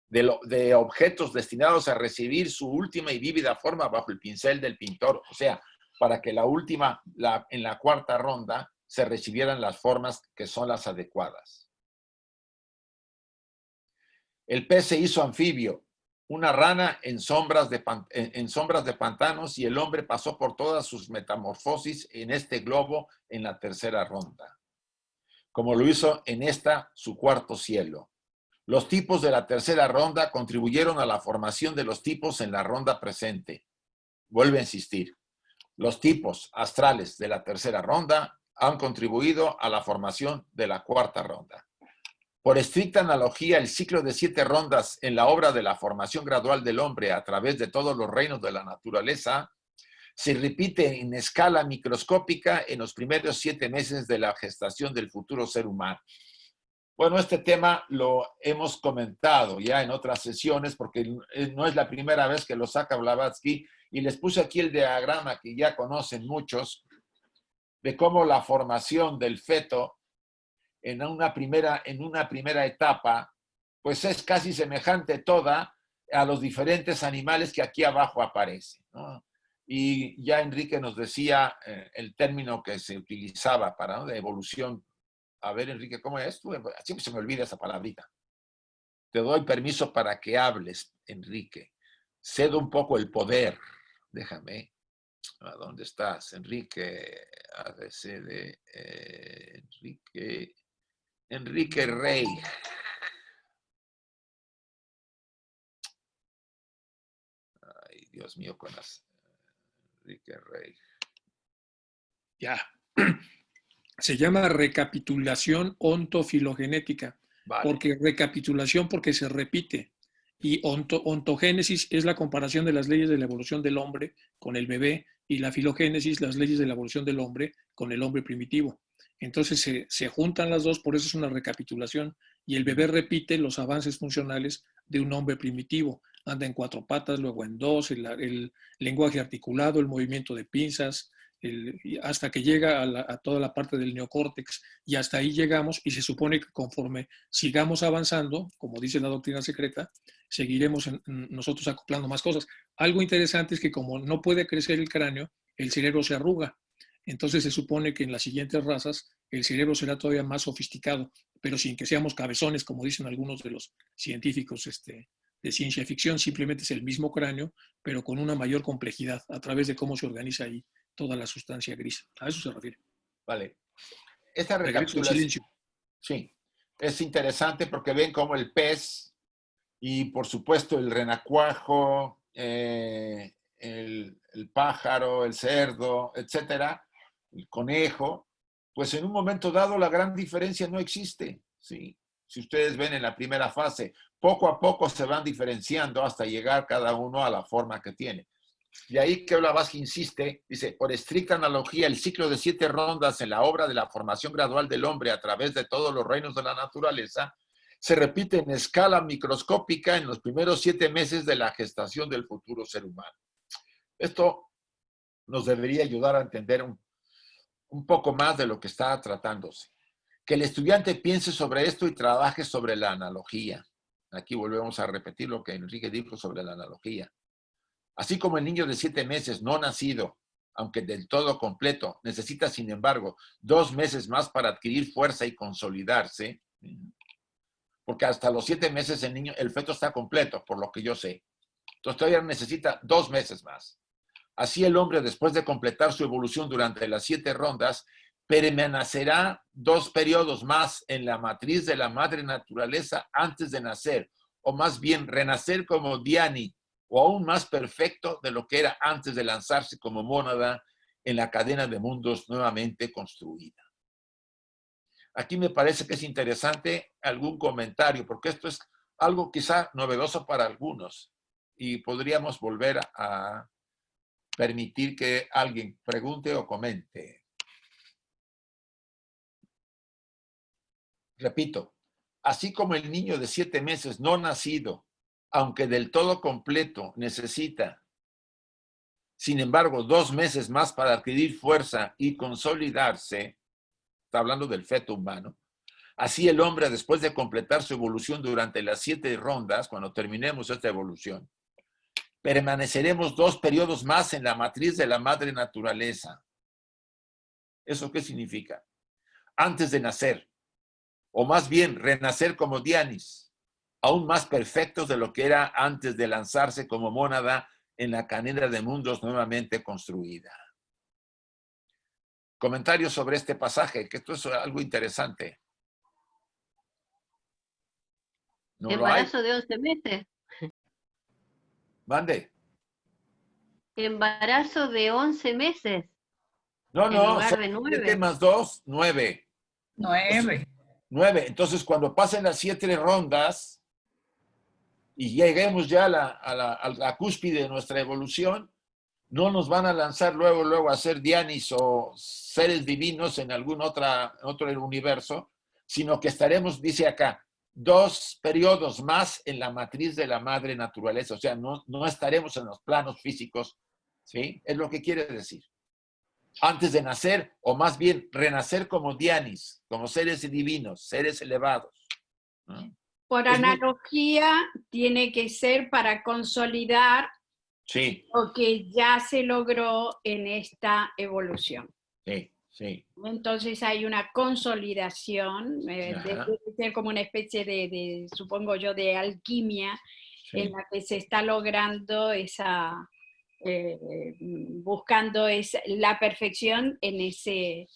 de objetos destinados a recibir su última y vívida forma bajo el pincel del pintor. O sea, para que en la cuarta ronda se recibieran las formas que son las adecuadas. El pez se hizo anfibio, una rana en sombras de pantanos, y el hombre pasó por todas sus metamorfosis en este globo en la tercera ronda, como lo hizo en esta su cuarto cielo. Los tipos de la tercera ronda contribuyeron a la formación de los tipos en la ronda presente. Vuelve a insistir. Los tipos astrales de la tercera ronda han contribuido a la formación de la cuarta ronda. Por estricta analogía, el ciclo de 7 rondas en la obra de la formación gradual del hombre a través de todos los reinos de la naturaleza se repite en escala microscópica en los primeros 7 meses de la gestación del futuro ser humano. Bueno, este tema lo hemos comentado ya en otras sesiones porque no es la primera vez que lo saca Blavatsky, y les puse aquí el diagrama que ya conocen muchos de cómo la formación del feto en una primera etapa pues es casi semejante toda a los diferentes animales que aquí abajo aparecen, ¿no? Y ya Enrique nos decía el término que se utilizaba para, ¿no?, de evolución. A ver, Enrique, ¿cómo es? Siempre se me olvida esa palabrita. Te doy permiso para que hables, Enrique. Cedo un poco el poder. Déjame. ¿A dónde estás, Enrique? ADC de Enrique Rey. Ay, Dios mío, con las... Enrique Rey. Ya. Se llama recapitulación ontofilogenética. Vale. Porque recapitulación porque se repite. Y ontogénesis es la comparación de las leyes de la evolución del hombre con el bebé, y la filogénesis, las leyes de la evolución del hombre con el hombre primitivo. Entonces se juntan las dos, por eso es una recapitulación, y el bebé repite los avances funcionales de un hombre primitivo. Anda en 4 patas, luego en 2, el lenguaje articulado, el movimiento de pinzas, hasta que llega a toda la parte del neocórtex, y hasta ahí llegamos, y se supone que conforme sigamos avanzando, como dice la doctrina secreta, seguiremos nosotros acoplando más cosas. Algo interesante es que como no puede crecer el cráneo, el cerebro se arruga. Entonces se supone que en las siguientes razas el cerebro será todavía más sofisticado, pero sin que seamos cabezones, como dicen algunos de los científicos de ciencia ficción. Simplemente es el mismo cráneo, pero con una mayor complejidad a través de cómo se organiza ahí toda la sustancia gris. A eso se refiere. Vale. Esta Regreso al recapitulación, silencio. sí, es interesante porque ven cómo el pez y, por supuesto, el renacuajo, el pájaro, el cerdo, etcétera, el conejo, pues en un momento dado la gran diferencia no existe, ¿sí? Si ustedes ven en la primera fase, poco a poco se van diferenciando hasta llegar cada uno a la forma que tiene. De ahí que Blavatsky insiste, dice, por estricta analogía, el ciclo de 7 rondas en la obra de la formación gradual del hombre a través de todos los reinos de la naturaleza se repite en escala microscópica en los primeros 7 meses de la gestación del futuro ser humano. Esto nos debería ayudar a entender un poco más de lo que está tratándose. Que el estudiante piense sobre esto y trabaje sobre la analogía. Aquí volvemos a repetir lo que Enrique dijo sobre la analogía. Así como el niño de 7 meses no nacido, aunque del todo completo, necesita, sin embargo, 2 meses más para adquirir fuerza y consolidarse, porque hasta los 7 meses el feto está completo, por lo que yo sé. Entonces todavía necesita 2 meses más. Así el hombre, después de completar su evolución durante las 7 rondas, permanecerá 2 periodos más en la matriz de la madre naturaleza antes de nacer, o más bien renacer como Dhyani, o aún más perfecto de lo que era antes de lanzarse como mónada en la cadena de mundos nuevamente construida. Aquí me parece que es interesante algún comentario, porque esto es algo quizá novedoso para algunos, y podríamos volver a permitir que alguien pregunte o comente. Repito, así como el niño de 7 meses no nacido, aunque del todo completo, necesita, sin embargo, 2 meses más para adquirir fuerza y consolidarse, está hablando del feto humano, así el hombre, después de completar su evolución durante las 7 rondas, cuando terminemos esta evolución, permaneceremos 2 periodos más en la matriz de la madre naturaleza. ¿Eso qué significa? Antes de nacer, o más bien renacer como Dhyani, aún más perfectos de lo que era antes de lanzarse como mónada en la cadena de mundos nuevamente construida. Comentarios sobre este pasaje, que esto es algo interesante. ¿No lo hay? Embarazo de 11 meses. Mande. Embarazo de 11 meses. No, En no, lugar son de 7 9. más 2, 9. 9. 9. Entonces, cuando pasen las 7 rondas y lleguemos ya a la cúspide de nuestra evolución, no nos van a lanzar luego a ser Dianis o seres divinos en algún otro universo, sino que estaremos, dice acá, 2 periodos más en la matriz de la madre naturaleza. O sea, no estaremos en los planos físicos, ¿sí? Es lo que quiere decir. Antes de nacer, o más bien renacer como Dianis, como seres divinos, seres elevados. ¿No? Por analogía, tiene que ser para consolidar Sí. lo que ya se logró en esta evolución. Sí, sí. Entonces hay una consolidación, debe ser como una especie de, supongo yo, de alquimia, Sí. en la que se está logrando esa, buscando la perfección en ese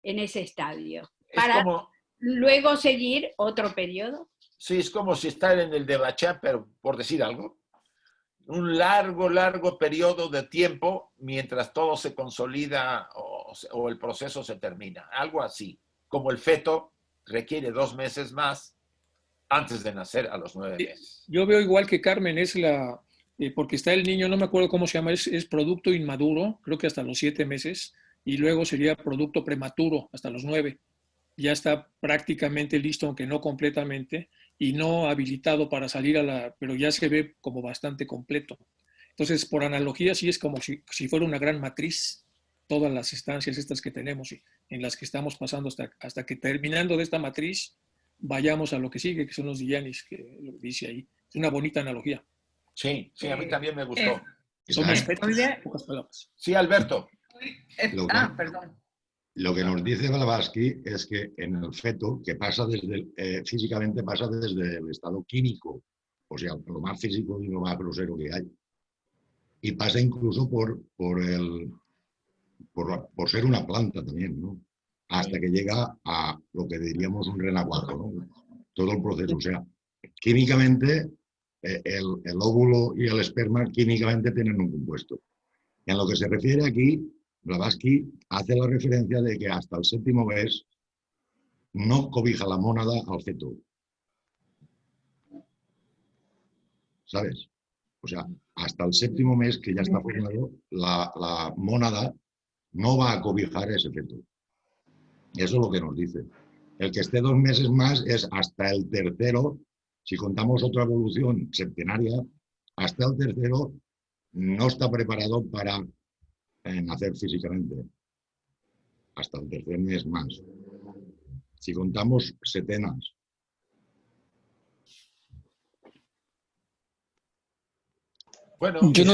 estadio. Para luego seguir otro periodo. Sí, es como si estar en el de Bachá, pero por decir algo. Un largo periodo de tiempo mientras todo se consolida o el proceso se termina. Algo así. Como el feto requiere 2 meses más antes de nacer a los 9 meses. Yo veo igual que Carmen, es porque está el niño, no me acuerdo cómo se llama, es producto inmaduro, creo que hasta los 7 meses, y luego sería producto prematuro hasta los 9. Ya está prácticamente listo, aunque no completamente, y no habilitado para salir pero ya se ve como bastante completo. Entonces, por analogía, sí es como si fuera una gran matriz, todas las instancias estas que tenemos y en las que estamos pasando hasta que terminando de esta matriz, vayamos a lo que sigue, que son los Dianis, que lo dice ahí. Es una bonita analogía. Sí, a mí también me gustó. Somos fetos, pocas palabras. Sí, Alberto. Perdón. Lo que nos dice Blavatsky es que en el feto, que pasa físicamente pasa desde el estado químico, o sea, lo más físico y lo más grosero que hay. Y pasa incluso por ser una planta también, ¿no? Hasta que llega a lo que diríamos un renacuajo, ¿no? Todo el proceso. O sea, químicamente, el óvulo y el esperma químicamente tienen un compuesto. En lo que se refiere aquí, Blavatsky hace la referencia de que hasta el 7º mes no cobija la mónada al feto. ¿Sabes? O sea, hasta el 7º mes que ya está formado, la mónada no va a cobijar ese feto. Eso es lo que nos dice. El que esté 2 meses más es hasta el 3º, si contamos otra evolución septenaria, hasta el 3º no está preparado para nacer físicamente. Hasta el 3er mes más. Si contamos setenas. Bueno, yo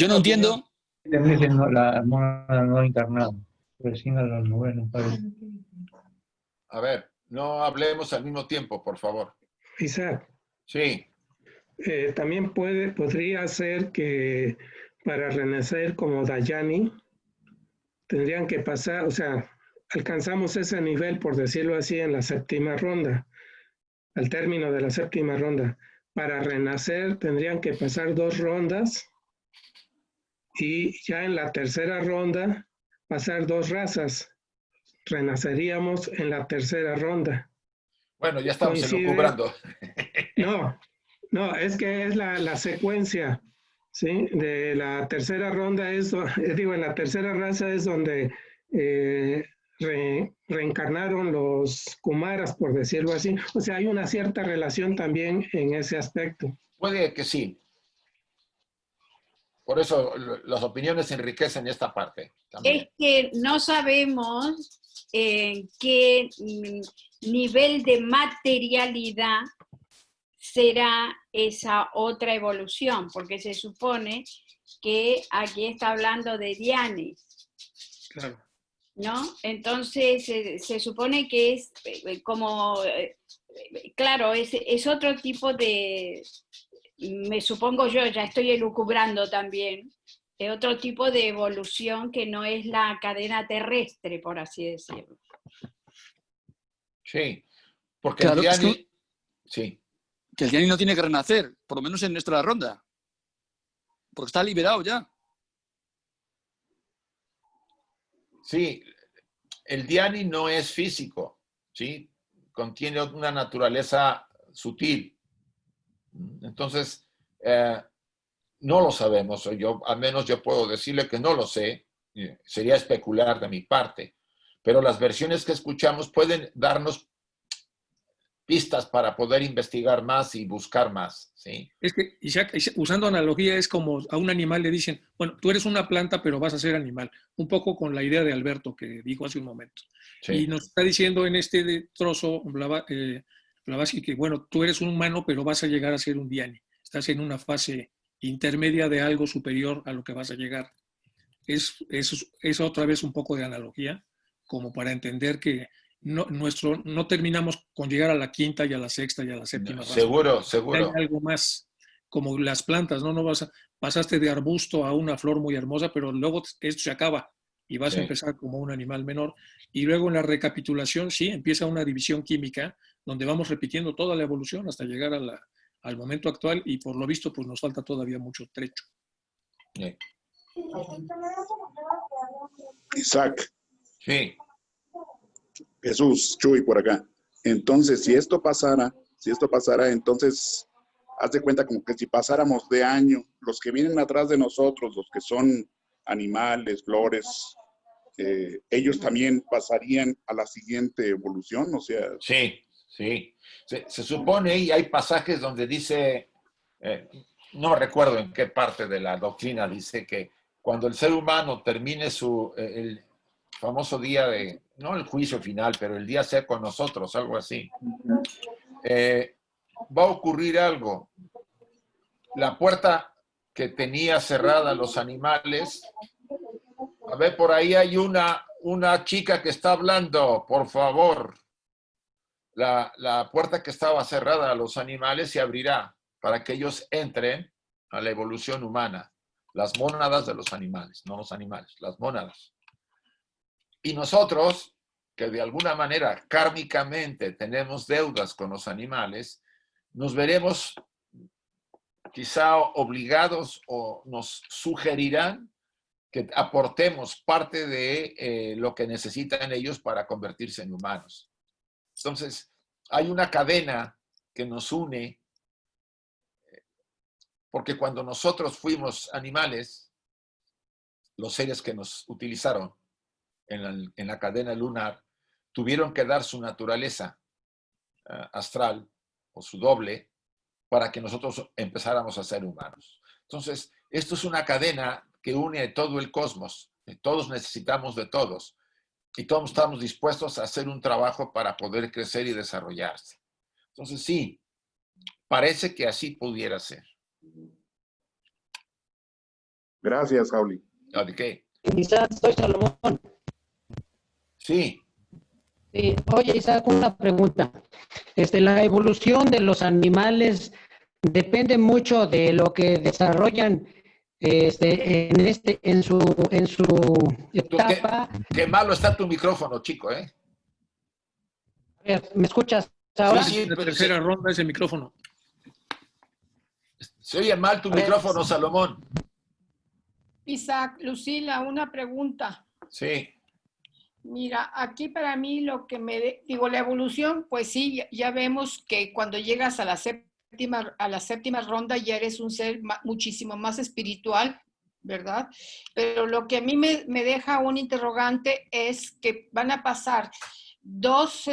no entiendo. La mónada no encarnada, recién a los 9, parece. A ver, no hablemos al mismo tiempo, por favor. Isaac. Sí. También podría ser que para renacer como Dayani tendrían que pasar, o sea, alcanzamos ese nivel, por decirlo así, en la 7ª ronda, al término de la 7ª ronda. Para renacer tendrían que pasar 2 rondas y ya en la 3ª ronda pasar 2 razas. Renaceríamos en la 3ª ronda. Bueno, ya estamos elucubrando. No, es que es la secuencia, ¿sí? De la 3ª ronda en la 3ª raza es donde reencarnaron los Kumaras, por decirlo así. O sea, hay una cierta relación también en ese aspecto. Puede que sí. Por eso las opiniones enriquecen esta parte. También. Es que no sabemos en qué nivel de materialidad será esa otra evolución, porque se supone que aquí está hablando de Dianis. Claro. ¿no? Entonces, se supone que es como, claro, es otro tipo de, me supongo yo, ya estoy elucubrando también, otro tipo de evolución que no es la cadena terrestre, por así decirlo. Sí, porque Claro, el es Diani... Sí. que el Diani no tiene que renacer, por lo menos en nuestra ronda. Porque está liberado ya. Sí, el Diani no es físico, ¿sí? Contiene una naturaleza sutil. Entonces, no lo sabemos. Al menos yo puedo decirle que no lo sé. Sería especular de mi parte. Pero las versiones que escuchamos pueden darnos pistas para poder investigar más y buscar más, ¿sí? Es que, Isaac, usando analogía, es como a un animal le dicen, bueno, tú eres una planta, pero vas a ser animal. Un poco con la idea de Alberto que dijo hace un momento. Sí. Y nos está diciendo en este trozo Blavatsky que, bueno, tú eres un humano, pero vas a llegar a ser un Diani. Estás en una fase intermedia de algo superior a lo que vas a llegar. Es otra vez un poco de analogía, como para entender que no terminamos con llegar a la quinta y a la sexta y a la séptima raza. Seguro, seguro. Hay algo más, como las plantas, ¿no? Pasaste de arbusto a una flor muy hermosa, pero luego esto se acaba y vas a empezar como un animal menor. Y luego en la recapitulación, sí, empieza una división química donde vamos repitiendo toda la evolución hasta llegar al momento actual y por lo visto pues nos falta todavía mucho trecho. Sí. Isaac. Sí. Jesús, Chuy por acá. Entonces, si esto pasara, entonces, haz de cuenta como que si pasáramos de año, los que vienen atrás de nosotros, los que son animales, flores, ellos también pasarían a la siguiente evolución, o sea... Sí, sí. Se supone, y hay pasajes donde dice, no recuerdo en qué parte de la doctrina, dice que cuando el ser humano termine el famoso día de, no el juicio final, pero el día C con nosotros, algo así, va a ocurrir algo. La puerta que tenía cerrada a los animales, a ver, por ahí hay una chica que está hablando, por favor. La puerta que estaba cerrada a los animales se abrirá para que ellos entren a la evolución humana. Las mónadas de los animales, no los animales, las mónadas. Y nosotros, que de alguna manera kármicamente tenemos deudas con los animales, nos veremos quizá obligados o nos sugerirán que aportemos parte de lo que necesitan ellos para convertirse en humanos. Entonces, hay una cadena que nos une, porque cuando nosotros fuimos animales, los seres que nos utilizaron en la cadena lunar, tuvieron que dar su naturaleza astral o su doble para que nosotros empezáramos a ser humanos. Entonces, esto es una cadena que une todo el cosmos. Todos necesitamos de todos. Y todos estamos dispuestos a hacer un trabajo para poder crecer y desarrollarse. Entonces, sí, parece que así pudiera ser. Gracias, Jauli. ¿De qué? Isaac, soy Salomón. Sí. Sí. Oye, Isaac, una pregunta. La evolución de los animales depende mucho de lo que desarrollan en su etapa. Qué malo está tu micrófono, chico, ¿eh? A ver, ¿me escuchas ahora? Sí, la tercera ronda es el micrófono. Se oye mal tu micrófono, Salomón. Isaac, Lucila, una pregunta. Sí. Mira, aquí para mí lo que la evolución, pues sí, ya vemos que cuando llegas a la séptima ronda ya eres un ser muchísimo más espiritual, ¿verdad? Pero lo que a mí me deja un interrogante es que van a pasar 2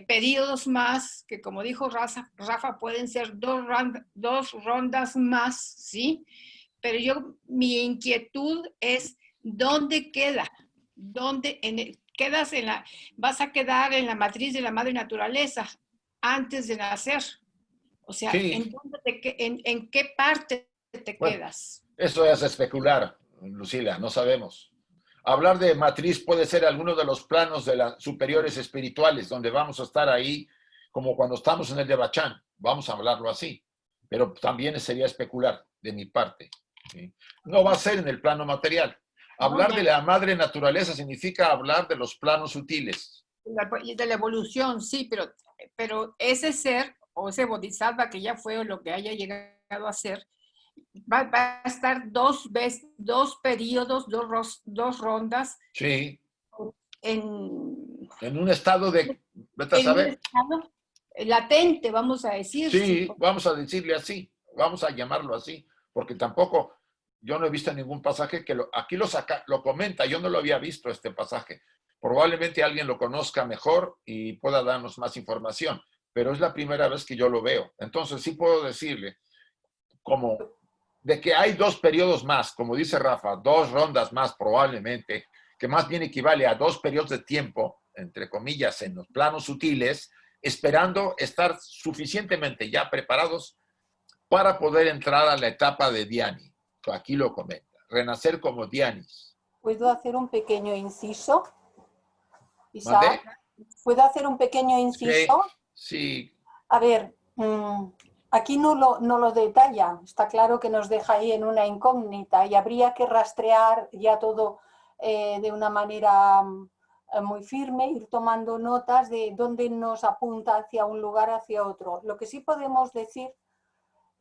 periodos más, que como dijo Rafa, pueden ser 2 rondas más, ¿sí? Pero mi inquietud es, ¿dónde queda? Vas a quedar en la matriz de la madre naturaleza antes de nacer. O sea, sí. ¿en qué parte te quedas? Eso es especular, Lucila, no sabemos. Hablar de matriz puede ser alguno de los planos de las superiores espirituales, donde vamos a estar ahí, como cuando estamos en el Devachan. Vamos a hablarlo así. Pero también sería especular de mi parte, ¿sí? No va a ser en el plano material. Hablar de la madre naturaleza significa hablar de los planos sutiles. De la evolución, sí, pero ese ser o ese bodhisattva que ya fue o lo que haya llegado a ser, va a estar dos periodos, dos rondas. Sí. En un estado de, vete a saber. Un estado latente, vamos a decir. Sí, vamos a decirle así, vamos a llamarlo así, porque tampoco, yo no he visto ningún pasaje que aquí lo comenta, yo no lo había visto este pasaje. Probablemente alguien lo conozca mejor y pueda darnos más información, pero es la primera vez que yo lo veo. Entonces sí puedo decirle, como de que hay 2 periodos más, como dice Rafa, 2 rondas más probablemente, que más bien equivale a 2 periodos de tiempo, entre comillas, en los planos sutiles, esperando estar suficientemente ya preparados para poder entrar a la etapa de Dhyani. Aquí lo comenta, renacer como Dhyanis. ¿Puedo hacer un pequeño inciso? Isaac, ¿puedo hacer un pequeño inciso? Sí. A ver, aquí no lo detalla, está claro que nos deja ahí en una incógnita y habría que rastrear ya todo de una manera muy firme, ir tomando notas de dónde nos apunta hacia un lugar, hacia otro. Lo que sí podemos decir,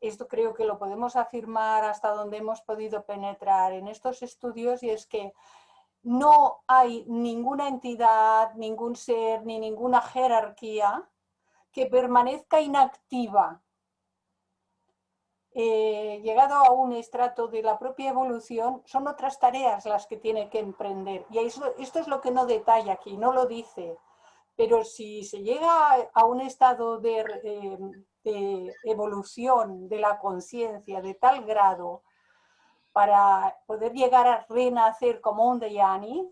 esto creo que lo podemos afirmar hasta donde hemos podido penetrar en estos estudios, y es que no hay ninguna entidad, ningún ser, ni ninguna jerarquía que permanezca inactiva. Llegado a un estrato de la propia evolución, son otras tareas las que tiene que emprender. Y esto es lo que no detalla aquí, no lo dice. Pero si se llega a un estado de evolución de la conciencia de tal grado para poder llegar a renacer como un Dhyani,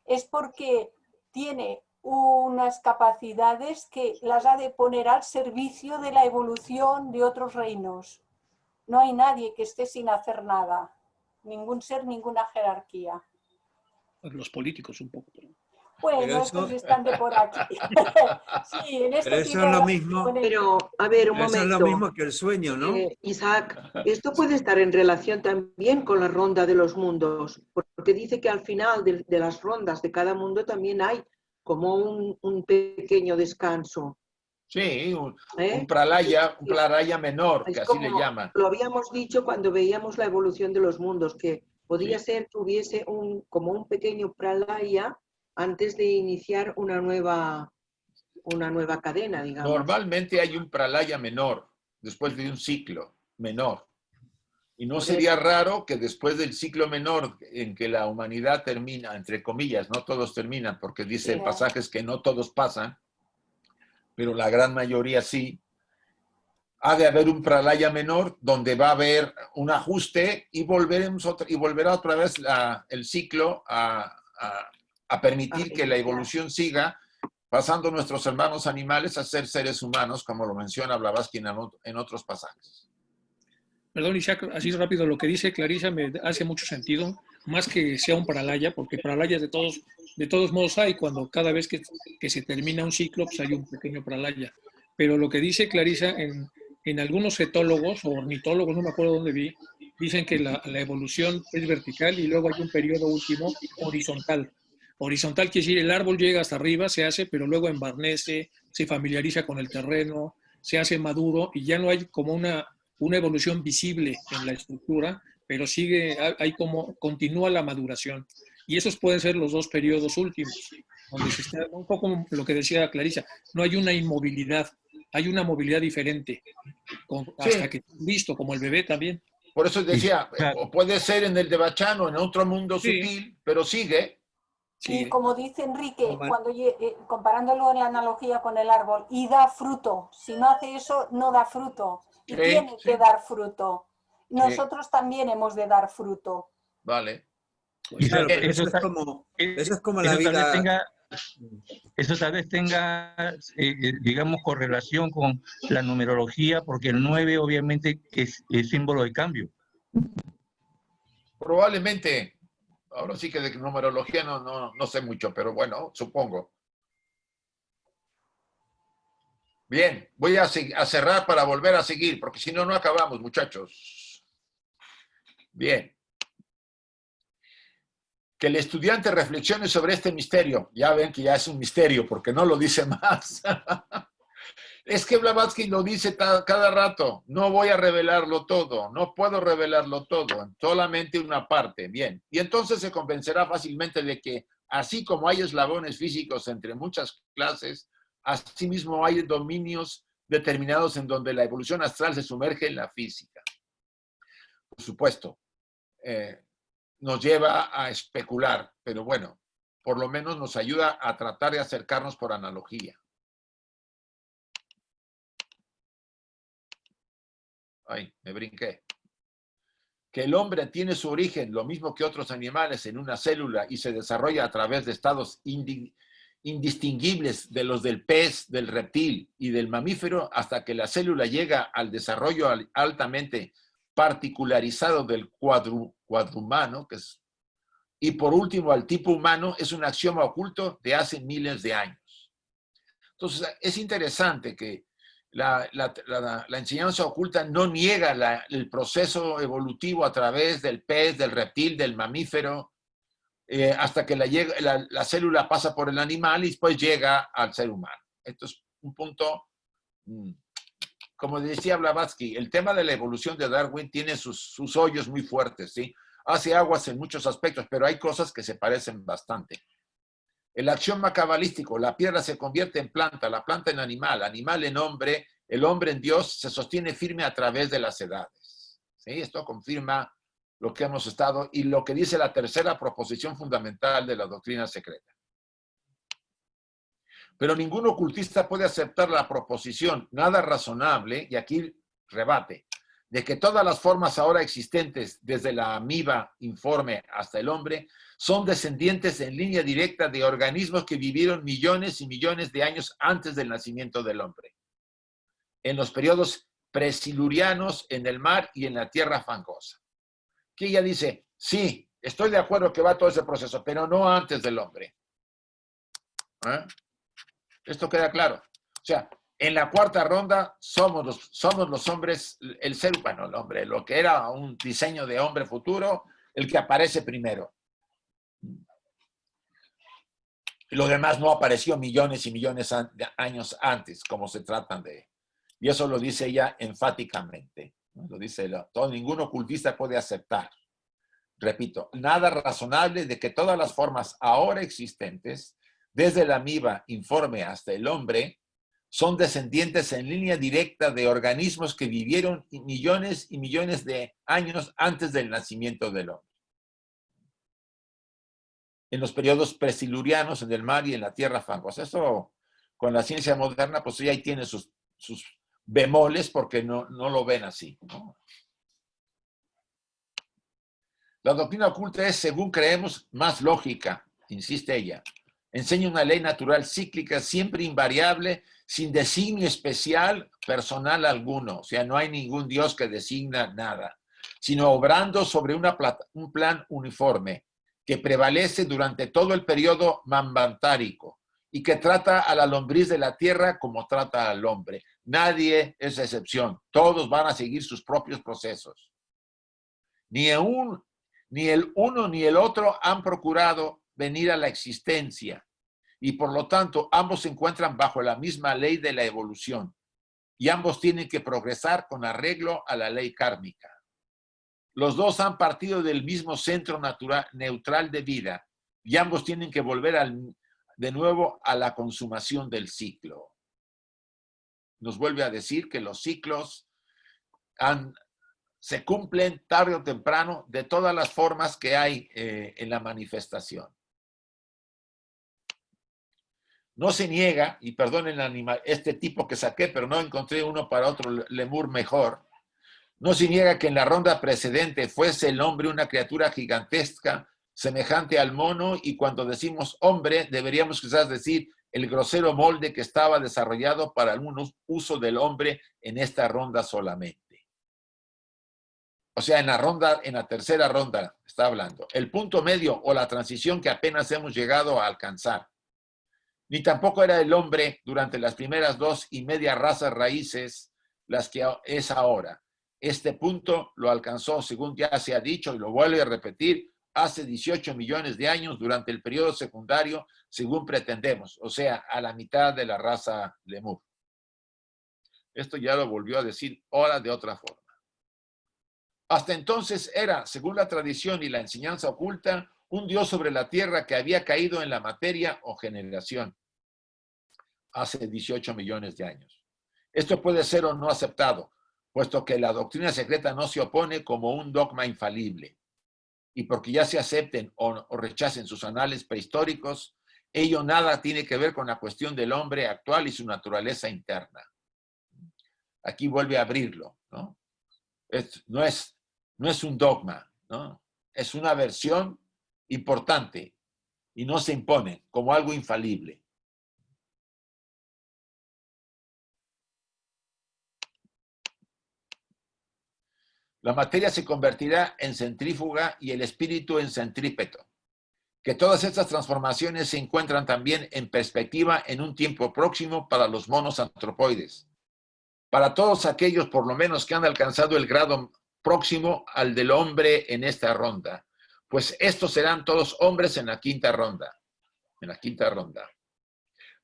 es porque tiene unas capacidades que las ha de poner al servicio de la evolución de otros reinos. No hay nadie que esté sin hacer nada, ningún ser, ninguna jerarquía. Los políticos un poco. Bueno, estos están de por aquí. Sí, en este pero eso es lo mismo. Pero, a ver, un momento. Eso es lo mismo que el sueño, ¿no? Isaac, esto puede estar en relación también con la ronda de los mundos, porque dice que al final de las rondas de cada mundo también hay como un pequeño descanso. Sí, un pralaya menor, que así le llaman. Lo habíamos dicho cuando veíamos la evolución de los mundos, que podía ser que hubiese como un pequeño pralaya antes de iniciar una nueva cadena, digamos. Normalmente hay un pralaya menor, después de un ciclo menor. Y no sería raro que después del ciclo menor en que la humanidad termina, entre comillas, no todos terminan, porque dice el pasaje es que no todos pasan, pero la gran mayoría sí, ha de haber un pralaya menor donde va a haber un ajuste y volverá otra vez el ciclo a permitir que la evolución siga, pasando nuestros hermanos animales a ser seres humanos, como lo menciona Blavatsky en otros pasajes. Perdón, Isaac, así rápido, lo que dice Clarisa me hace mucho sentido, más que sea un pralaya, porque pralayas de todos modos hay, cuando cada vez que se termina un ciclo, pues hay un pequeño pralaya. Pero lo que dice Clarisa, en algunos etólogos o ornitólogos, no me acuerdo dónde vi, dicen que la evolución es vertical y luego hay un periodo último horizontal. Horizontal quiere decir el árbol llega hasta arriba, se hace, pero luego embarnece, se familiariza con el terreno, se hace maduro y ya no hay como una evolución visible en la estructura, pero continúa la maduración. Y esos pueden ser los 2 periodos últimos, donde se está un poco lo que decía Clarisa, no hay una inmovilidad, hay una movilidad diferente, hasta que listo, como el bebé también. Por eso decía, o puede ser en el Devachan o en otro mundo sutil, pero sigue. Y como dice Enrique, comparándolo en la analogía con el árbol, y da fruto. Si no hace eso, no da fruto. Y tiene que dar fruto. Nosotros también hemos de dar fruto. Vale. Claro, eso es como la vida. Eso tal vez tenga, digamos, correlación con la numerología, porque el 9 obviamente es símbolo de cambio. Probablemente. Ahora sí que de numerología no sé mucho, pero bueno, supongo. Bien, voy a cerrar para volver a seguir, porque si no, no acabamos, muchachos. Bien. Que el estudiante reflexione sobre este misterio. Ya ven que ya es un misterio, porque no lo dice más. Es que Blavatsky lo dice cada rato. No voy a revelarlo todo, no puedo revelarlo todo, solamente una parte. Bien. Y entonces se convencerá fácilmente de que, así como hay eslabones físicos entre muchas clases, asimismo hay dominios determinados en donde la evolución astral se sumerge en la física. Por supuesto, nos lleva a especular, pero bueno, por lo menos nos ayuda a tratar de acercarnos por analogía. Ay, me brinqué. Que el hombre tiene su origen, lo mismo que otros animales, en una célula y se desarrolla a través de estados indistinguibles de los del pez, del reptil y del mamífero, hasta que la célula llega al desarrollo altamente particularizado del cuadrumano, y por último al tipo humano, es un axioma oculto de hace miles de años. Entonces, es interesante que la enseñanza oculta no niega el proceso evolutivo a través del pez, del reptil, del mamífero, hasta que la célula pasa por el animal y después llega al ser humano. Esto es un punto, como decía Blavatsky, el tema de la evolución de Darwin tiene sus hoyos muy fuertes, ¿sí? Hace aguas en muchos aspectos, pero hay cosas que se parecen bastante. El axioma cabalístico, la piedra se convierte en planta, la planta en animal, animal en hombre, el hombre en Dios, se sostiene firme a través de las edades. ¿Sí? Esto confirma lo que hemos estado y lo que dice la tercera proposición fundamental de la doctrina secreta. Pero ningún ocultista puede aceptar la proposición nada razonable, y aquí rebate, de que todas las formas ahora existentes, desde la amiba informe hasta el hombre, son descendientes en línea directa de organismos que vivieron millones y millones de años antes del nacimiento del hombre, en los periodos presilurianos, en el mar y en la tierra fangosa. Que ella dice, sí, estoy de acuerdo que va todo ese proceso, pero no antes del hombre. ¿Eh? Esto queda claro. O sea, en la cuarta ronda somos los hombres, el ser humano, el hombre, lo que era un diseño de hombre futuro, el que aparece primero. Lo demás no apareció millones y millones de años antes, como se tratan de... Y eso lo dice ella enfáticamente. ¿No? Lo dice ningún ocultista puede aceptar. Repito, nada razonable de que todas las formas ahora existentes, desde la amiba informe hasta el hombre, son descendientes en línea directa de organismos que vivieron millones y millones de años antes del nacimiento del hombre. En los periodos presilurianos, en el mar y en la tierra fangosa. Eso, con la ciencia moderna, pues ya ahí tiene sus bemoles porque no lo ven así, ¿no? La doctrina oculta es, según creemos, más lógica, insiste ella. Enseña una ley natural cíclica, siempre invariable, sin designio especial personal alguno. O sea, no hay ningún Dios que designa nada, sino obrando sobre un plan uniforme que prevalece durante todo el periodo manvantárico y que trata a la lombriz de la tierra como trata al hombre. Nadie es excepción. Todos van a seguir sus propios procesos. Ni el uno ni el otro han procurado venir a la existencia y por lo tanto ambos se encuentran bajo la misma ley de la evolución y ambos tienen que progresar con arreglo a la ley kármica. Los dos han partido del mismo centro neutral de vida y ambos tienen que volver de nuevo a la consumación del ciclo. Nos vuelve a decir que los ciclos se cumplen tarde o temprano de todas las formas que hay en la manifestación. No se niega, y perdonen este tipo que saqué, pero no encontré uno para otro lemur mejor. No se niega que en la ronda precedente fuese el hombre una criatura gigantesca, semejante al mono, y cuando decimos hombre, deberíamos quizás decir el grosero molde que estaba desarrollado para algún uso del hombre en esta ronda solamente. O sea, en la tercera ronda está hablando. El punto medio o la transición que apenas hemos llegado a alcanzar. Ni tampoco era el hombre durante las primeras 2,5 razas raíces las que es ahora. Este punto lo alcanzó, según ya se ha dicho, y lo vuelve a repetir, hace 18 millones de años durante el periodo secundario, según pretendemos, o sea, a la mitad de la raza Lemur. Esto ya lo volvió a decir ahora de otra forma. Hasta entonces era, según la tradición y la enseñanza oculta, un dios sobre la tierra que había caído en la materia o generación hace 18 millones de años. Esto puede ser o no aceptado, puesto que la doctrina secreta no se opone como un dogma infalible. Y porque ya se acepten o rechacen sus anales prehistóricos, ello nada tiene que ver con la cuestión del hombre actual y su naturaleza interna. Aquí vuelve a abrirlo, ¿no? No es un dogma, ¿no? Es una versión importante y no se impone como algo infalible. La materia se convertirá en centrífuga y el espíritu en centrípeto. Que todas estas transformaciones se encuentran también en perspectiva en un tiempo próximo para los monos antropoides. Para todos aquellos, por lo menos, que han alcanzado el grado próximo al del hombre en esta ronda, pues estos serán todos hombres en la quinta ronda.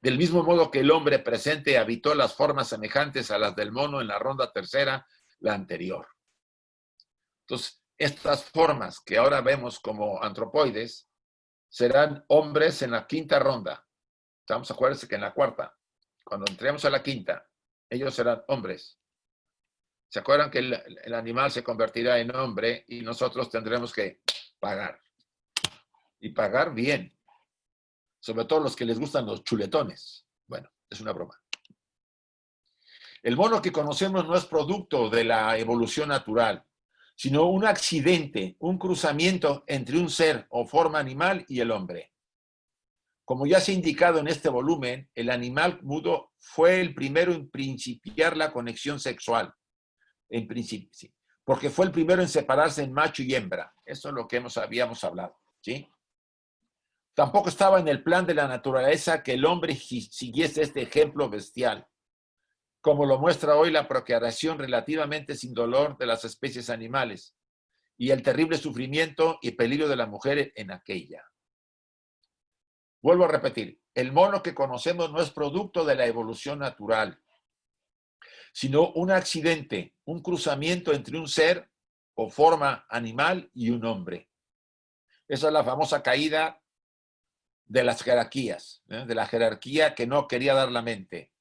Del mismo modo que el hombre presente habitó las formas semejantes a las del mono en la ronda tercera, la anterior. Entonces, estas formas que ahora vemos como antropoides serán hombres en la quinta ronda. Estamos, acuérdense que en la cuarta, cuando entremos a la quinta, ellos serán hombres. ¿Se acuerdan que el animal se convertirá en hombre y nosotros tendremos que pagar? Y pagar bien. Sobre todo los que les gustan los chuletones. Bueno, es una broma. El mono que conocemos no es producto de la evolución natural, sino un accidente, un cruzamiento entre un ser o forma animal y el hombre. Como ya se ha indicado en este volumen, el animal mudo fue el primero en principiar la conexión sexual. En principio, sí, porque fue el primero en separarse en macho y hembra. Eso es lo que habíamos hablado, ¿sí? Tampoco estaba en el plan de la naturaleza que el hombre siguiese este ejemplo bestial, como lo muestra hoy la procreación relativamente sin dolor de las especies animales y el terrible sufrimiento y peligro de la mujer en aquella. Vuelvo a repetir, el mono que conocemos no es producto de la evolución natural, sino un accidente, un cruzamiento entre un ser o forma animal y un hombre. Esa es la famosa caída de las jerarquías, de la jerarquía que no quería dar la mente.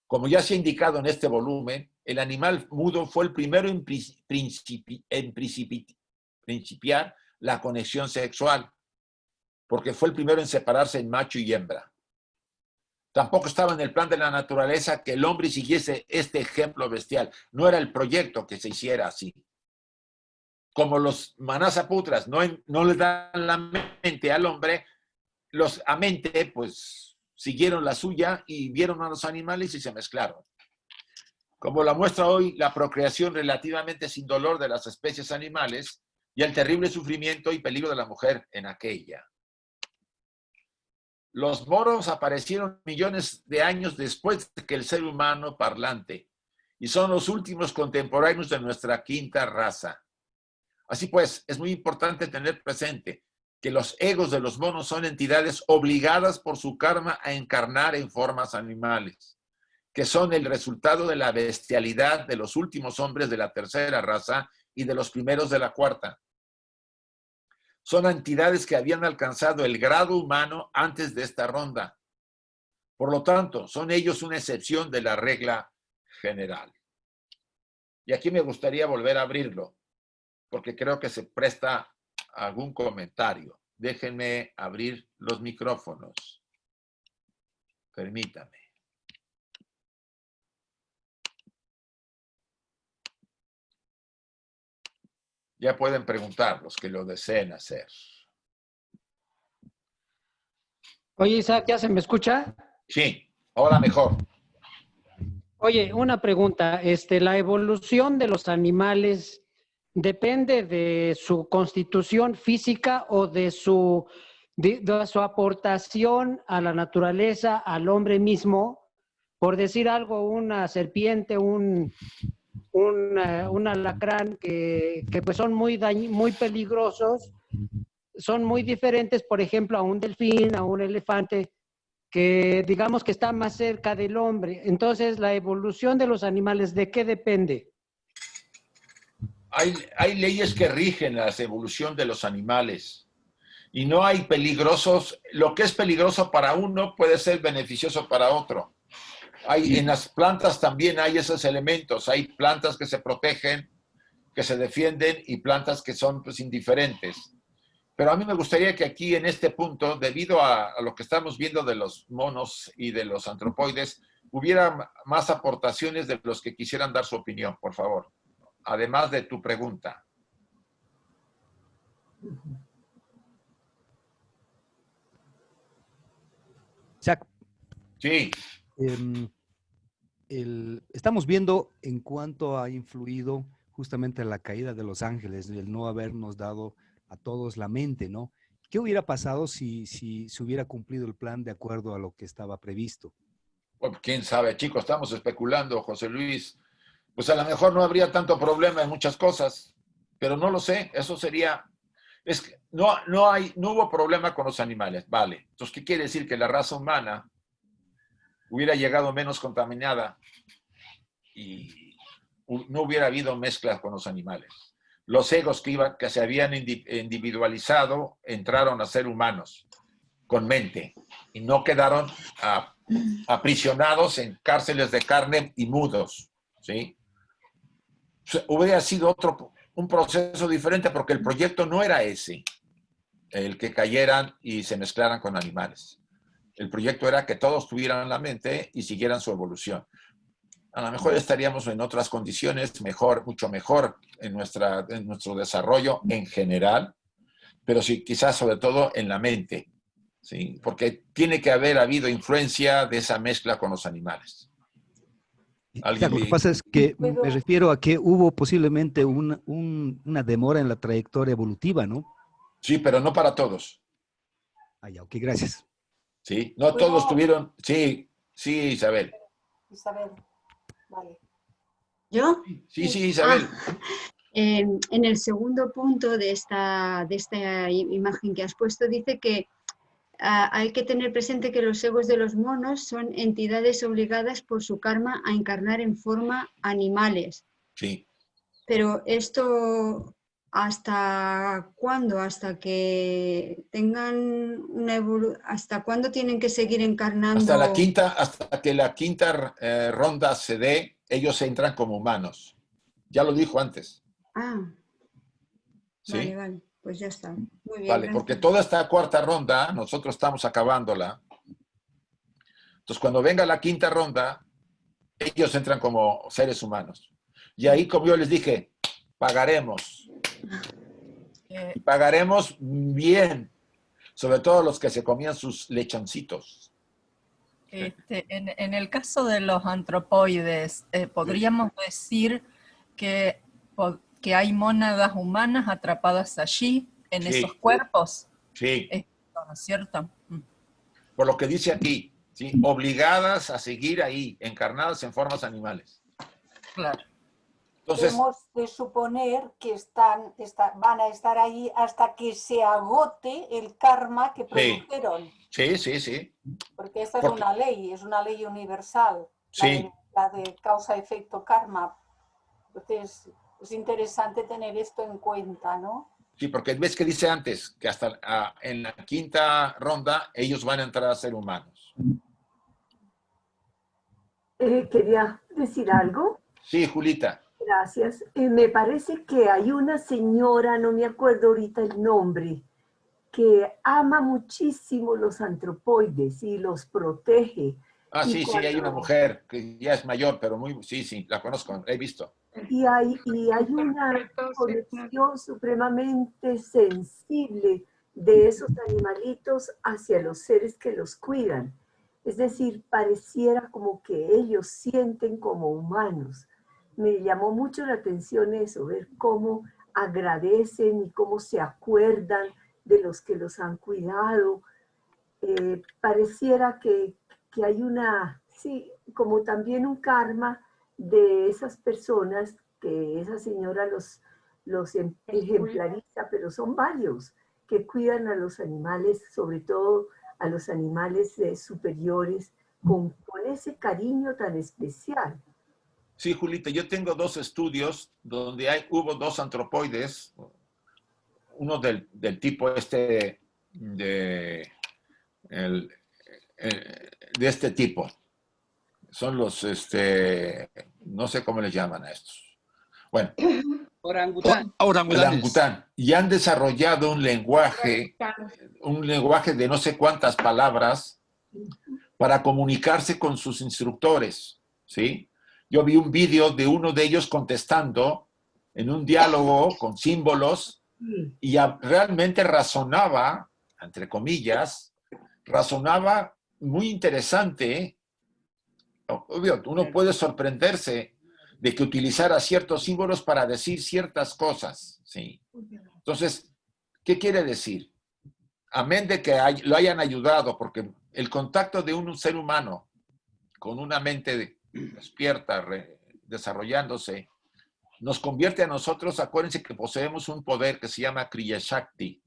Como ya se ha indicado en este volumen, el animal mudo fue el primero en principiar la conexión sexual, porque fue el primero en separarse en macho y hembra. Tampoco estaba en el plan de la naturaleza que el hombre siguiese este ejemplo bestial. No era el proyecto que se hiciera así. Como los manasaputras no le dan la mente al hombre, los amente pues siguieron la suya y vieron a los animales y se mezclaron. Como la muestra hoy la procreación relativamente sin dolor de las especies animales y el terrible sufrimiento y peligro de la mujer en aquella. Los moros aparecieron millones de años después de que el ser humano parlante y son los últimos contemporáneos de nuestra quinta raza. Así pues, es muy importante tener presente que los egos de los monos son entidades obligadas por su karma a encarnar en formas animales, que son el resultado de la bestialidad de los últimos hombres de la tercera raza y de los primeros de la cuarta. Son entidades que habían alcanzado el grado humano antes de esta ronda. Por lo tanto, son ellos una excepción de la regla general. Y aquí me gustaría volver a abrirlo, porque creo que se presta a algún comentario. Déjenme abrir los micrófonos. Permítame. Ya pueden preguntar los que lo deseen hacer. Oye, Isaac, ¿ya se me escucha? Sí, ahora mejor. Oye, una pregunta. La evolución de los animales depende de su constitución física o de su aportación a la naturaleza, al hombre mismo. Por decir algo, una serpiente, un alacrán que pues son muy peligrosos, son muy diferentes, por ejemplo, a un delfín, a un elefante, que digamos que está más cerca del hombre. Entonces, la evolución de los animales, ¿de qué depende? Hay leyes que rigen la evolución de los animales y no hay peligrosos. Lo que es peligroso para uno puede ser beneficioso para otro. En las plantas también hay esos elementos. Hay plantas que se protegen, que se defienden y plantas que son pues, indiferentes. Pero a mí me gustaría que aquí en este punto, debido a lo que estamos viendo de los monos y de los antropoides, hubiera más aportaciones de los que quisieran dar su opinión, por favor. Además de tu pregunta. Isaac. Sí. Estamos viendo en cuánto ha influido justamente la caída de los ángeles, el no habernos dado a todos la mente, ¿no? ¿Qué hubiera pasado si se hubiera cumplido el plan de acuerdo a lo que estaba previsto? Pues, quién sabe, chicos, estamos especulando, José Luis. Pues a lo mejor no habría tanto problema en muchas cosas, pero no lo sé. Eso sería... Es que no hubo problema con los animales, vale. Entonces, ¿qué quiere decir? Que la raza humana hubiera llegado menos contaminada y no hubiera habido mezclas con los animales. Los egos que se habían individualizado entraron a ser humanos con mente y no quedaron aprisionados en cárceles de carne y mudos, ¿sí? Hubiera sido un proceso diferente porque el proyecto no era ese, el que cayeran y se mezclaran con animales. El proyecto era que todos tuvieran la mente y siguieran su evolución. A lo mejor estaríamos en otras condiciones, mucho mejor en nuestro desarrollo en general, pero sí, quizás sobre todo en la mente, ¿sí? Porque tiene que haber habido influencia de esa mezcla con los animales. Lo que pasa es que me refiero a que hubo posiblemente una demora en la trayectoria evolutiva, ¿no? Sí, pero no para todos. Ah, ya, ok, gracias. Sí, no todos tuvieron... Sí, Isabel. Isabel, vale. ¿Yo? Sí, Isabel. En el segundo punto de esta imagen que has puesto, dice que hay que tener presente que los egos de los monos son entidades obligadas por su karma a encarnar en forma animales. Sí. Pero esto, ¿hasta cuándo? ¿Hasta que tengan una evolución? ¿Hasta cuándo tienen que seguir encarnando? Hasta que la quinta ronda se dé, ellos entran como humanos. Ya lo dijo antes. Ah. ¿Sí? Vale, pues ya está. Muy bien. Vale, gracias. porque toda esta cuarta ronda, nosotros estamos acabándola. Entonces, cuando venga la quinta ronda, ellos entran como seres humanos. Y ahí, como yo les dije, pagaremos. Y pagaremos bien. Sobre todo los que se comían sus lechoncitos. En el caso de los antropoides, podríamos decir que hay mónadas humanas atrapadas allí, en esos cuerpos. Sí. ¿No es cierto? Por lo que dice aquí, ¿sí? Obligadas a seguir ahí, encarnadas en formas animales. Claro. Entonces, hemos de suponer que van a estar ahí hasta que se agote el karma que produjeron. Sí. Porque esta es una ley universal, Sí. la de causa-efecto karma. Entonces, es interesante tener esto en cuenta, ¿no? Sí, porque ves que dice antes que hasta en la quinta ronda ellos van a entrar a ser humanos. Quería decir algo. Sí, Julita. Gracias. Me parece que hay una señora, no me acuerdo ahorita el nombre, que ama muchísimo los antropoides y los protege. Ah, Y sí, hay una mujer que ya es mayor, pero sí, la conozco, la he visto. Y hay una conexión supremamente sensible de esos animalitos hacia los seres que los cuidan. Es decir, pareciera como que ellos sienten como humanos. Me llamó mucho la atención eso, ver cómo agradecen y cómo se acuerdan de los que los han cuidado. Pareciera que hay una, sí, como también un karma de esas personas que esa señora los ejemplariza, pero son varios que cuidan a los animales, sobre todo a los animales superiores, con ese cariño tan especial. Sí, Julita, yo tengo 2 estudios donde hubo 2 antropoides, uno del tipo de este tipo. Son los, no sé cómo les llaman a estos. Bueno. Orangután. Y han desarrollado un lenguaje de no sé cuántas palabras para comunicarse con sus instructores, ¿sí? Yo vi un vídeo de uno de ellos contestando en un diálogo con símbolos y realmente razonaba, entre comillas, razonaba muy interesante. Obvio, uno puede sorprenderse de que utilizara ciertos símbolos para decir ciertas cosas, ¿sí? Entonces, ¿qué quiere decir? Amén de que lo hayan ayudado, porque el contacto de un ser humano con una mente despierta, desarrollándose, nos convierte a nosotros, acuérdense que poseemos un poder que se llama Kriya Shakti.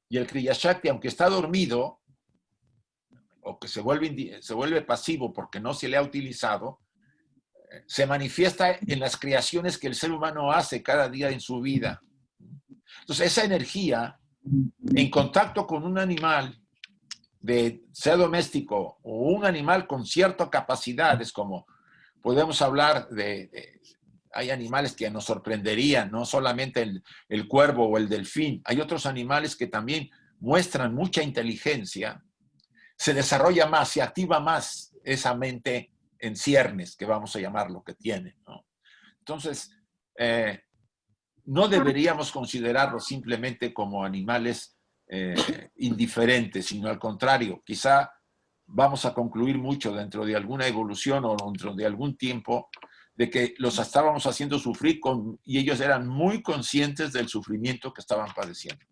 Y el Kriya Shakti, aunque está dormido, o que se vuelve pasivo porque no se le ha utilizado, se manifiesta en las creaciones que el ser humano hace cada día en su vida. Entonces, esa energía, en contacto con un animal, sea doméstico o un animal con ciertas capacidades, como podemos hablar hay animales que nos sorprenderían, no solamente el cuervo o el delfín, hay otros animales que también muestran mucha inteligencia, se desarrolla más, se activa más esa mente en ciernes, que vamos a llamar lo que tiene, ¿no? Entonces, no deberíamos considerarlos simplemente como animales indiferentes, sino al contrario, quizá vamos a concluir mucho dentro de alguna evolución o dentro de algún tiempo de que los estábamos haciendo sufrir y ellos eran muy conscientes del sufrimiento que estaban padeciendo.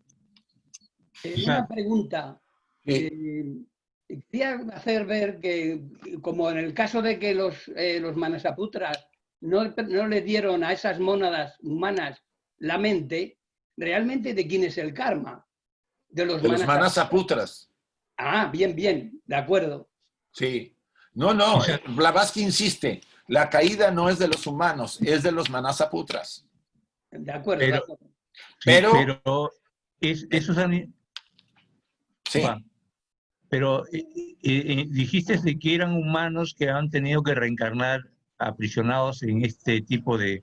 Una pregunta. Quería hacer ver que, como en el caso de que los Manasaputras no le dieron a esas mónadas humanas la mente, realmente ¿de quién es el karma? De los Manasaputras. Ah, bien, de acuerdo. Sí. No, Blavatsky insiste, la caída no es de los humanos, es de los Manasaputras. De acuerdo. Pero esos sí. Pero dijiste de que eran humanos que han tenido que reencarnar aprisionados en este tipo de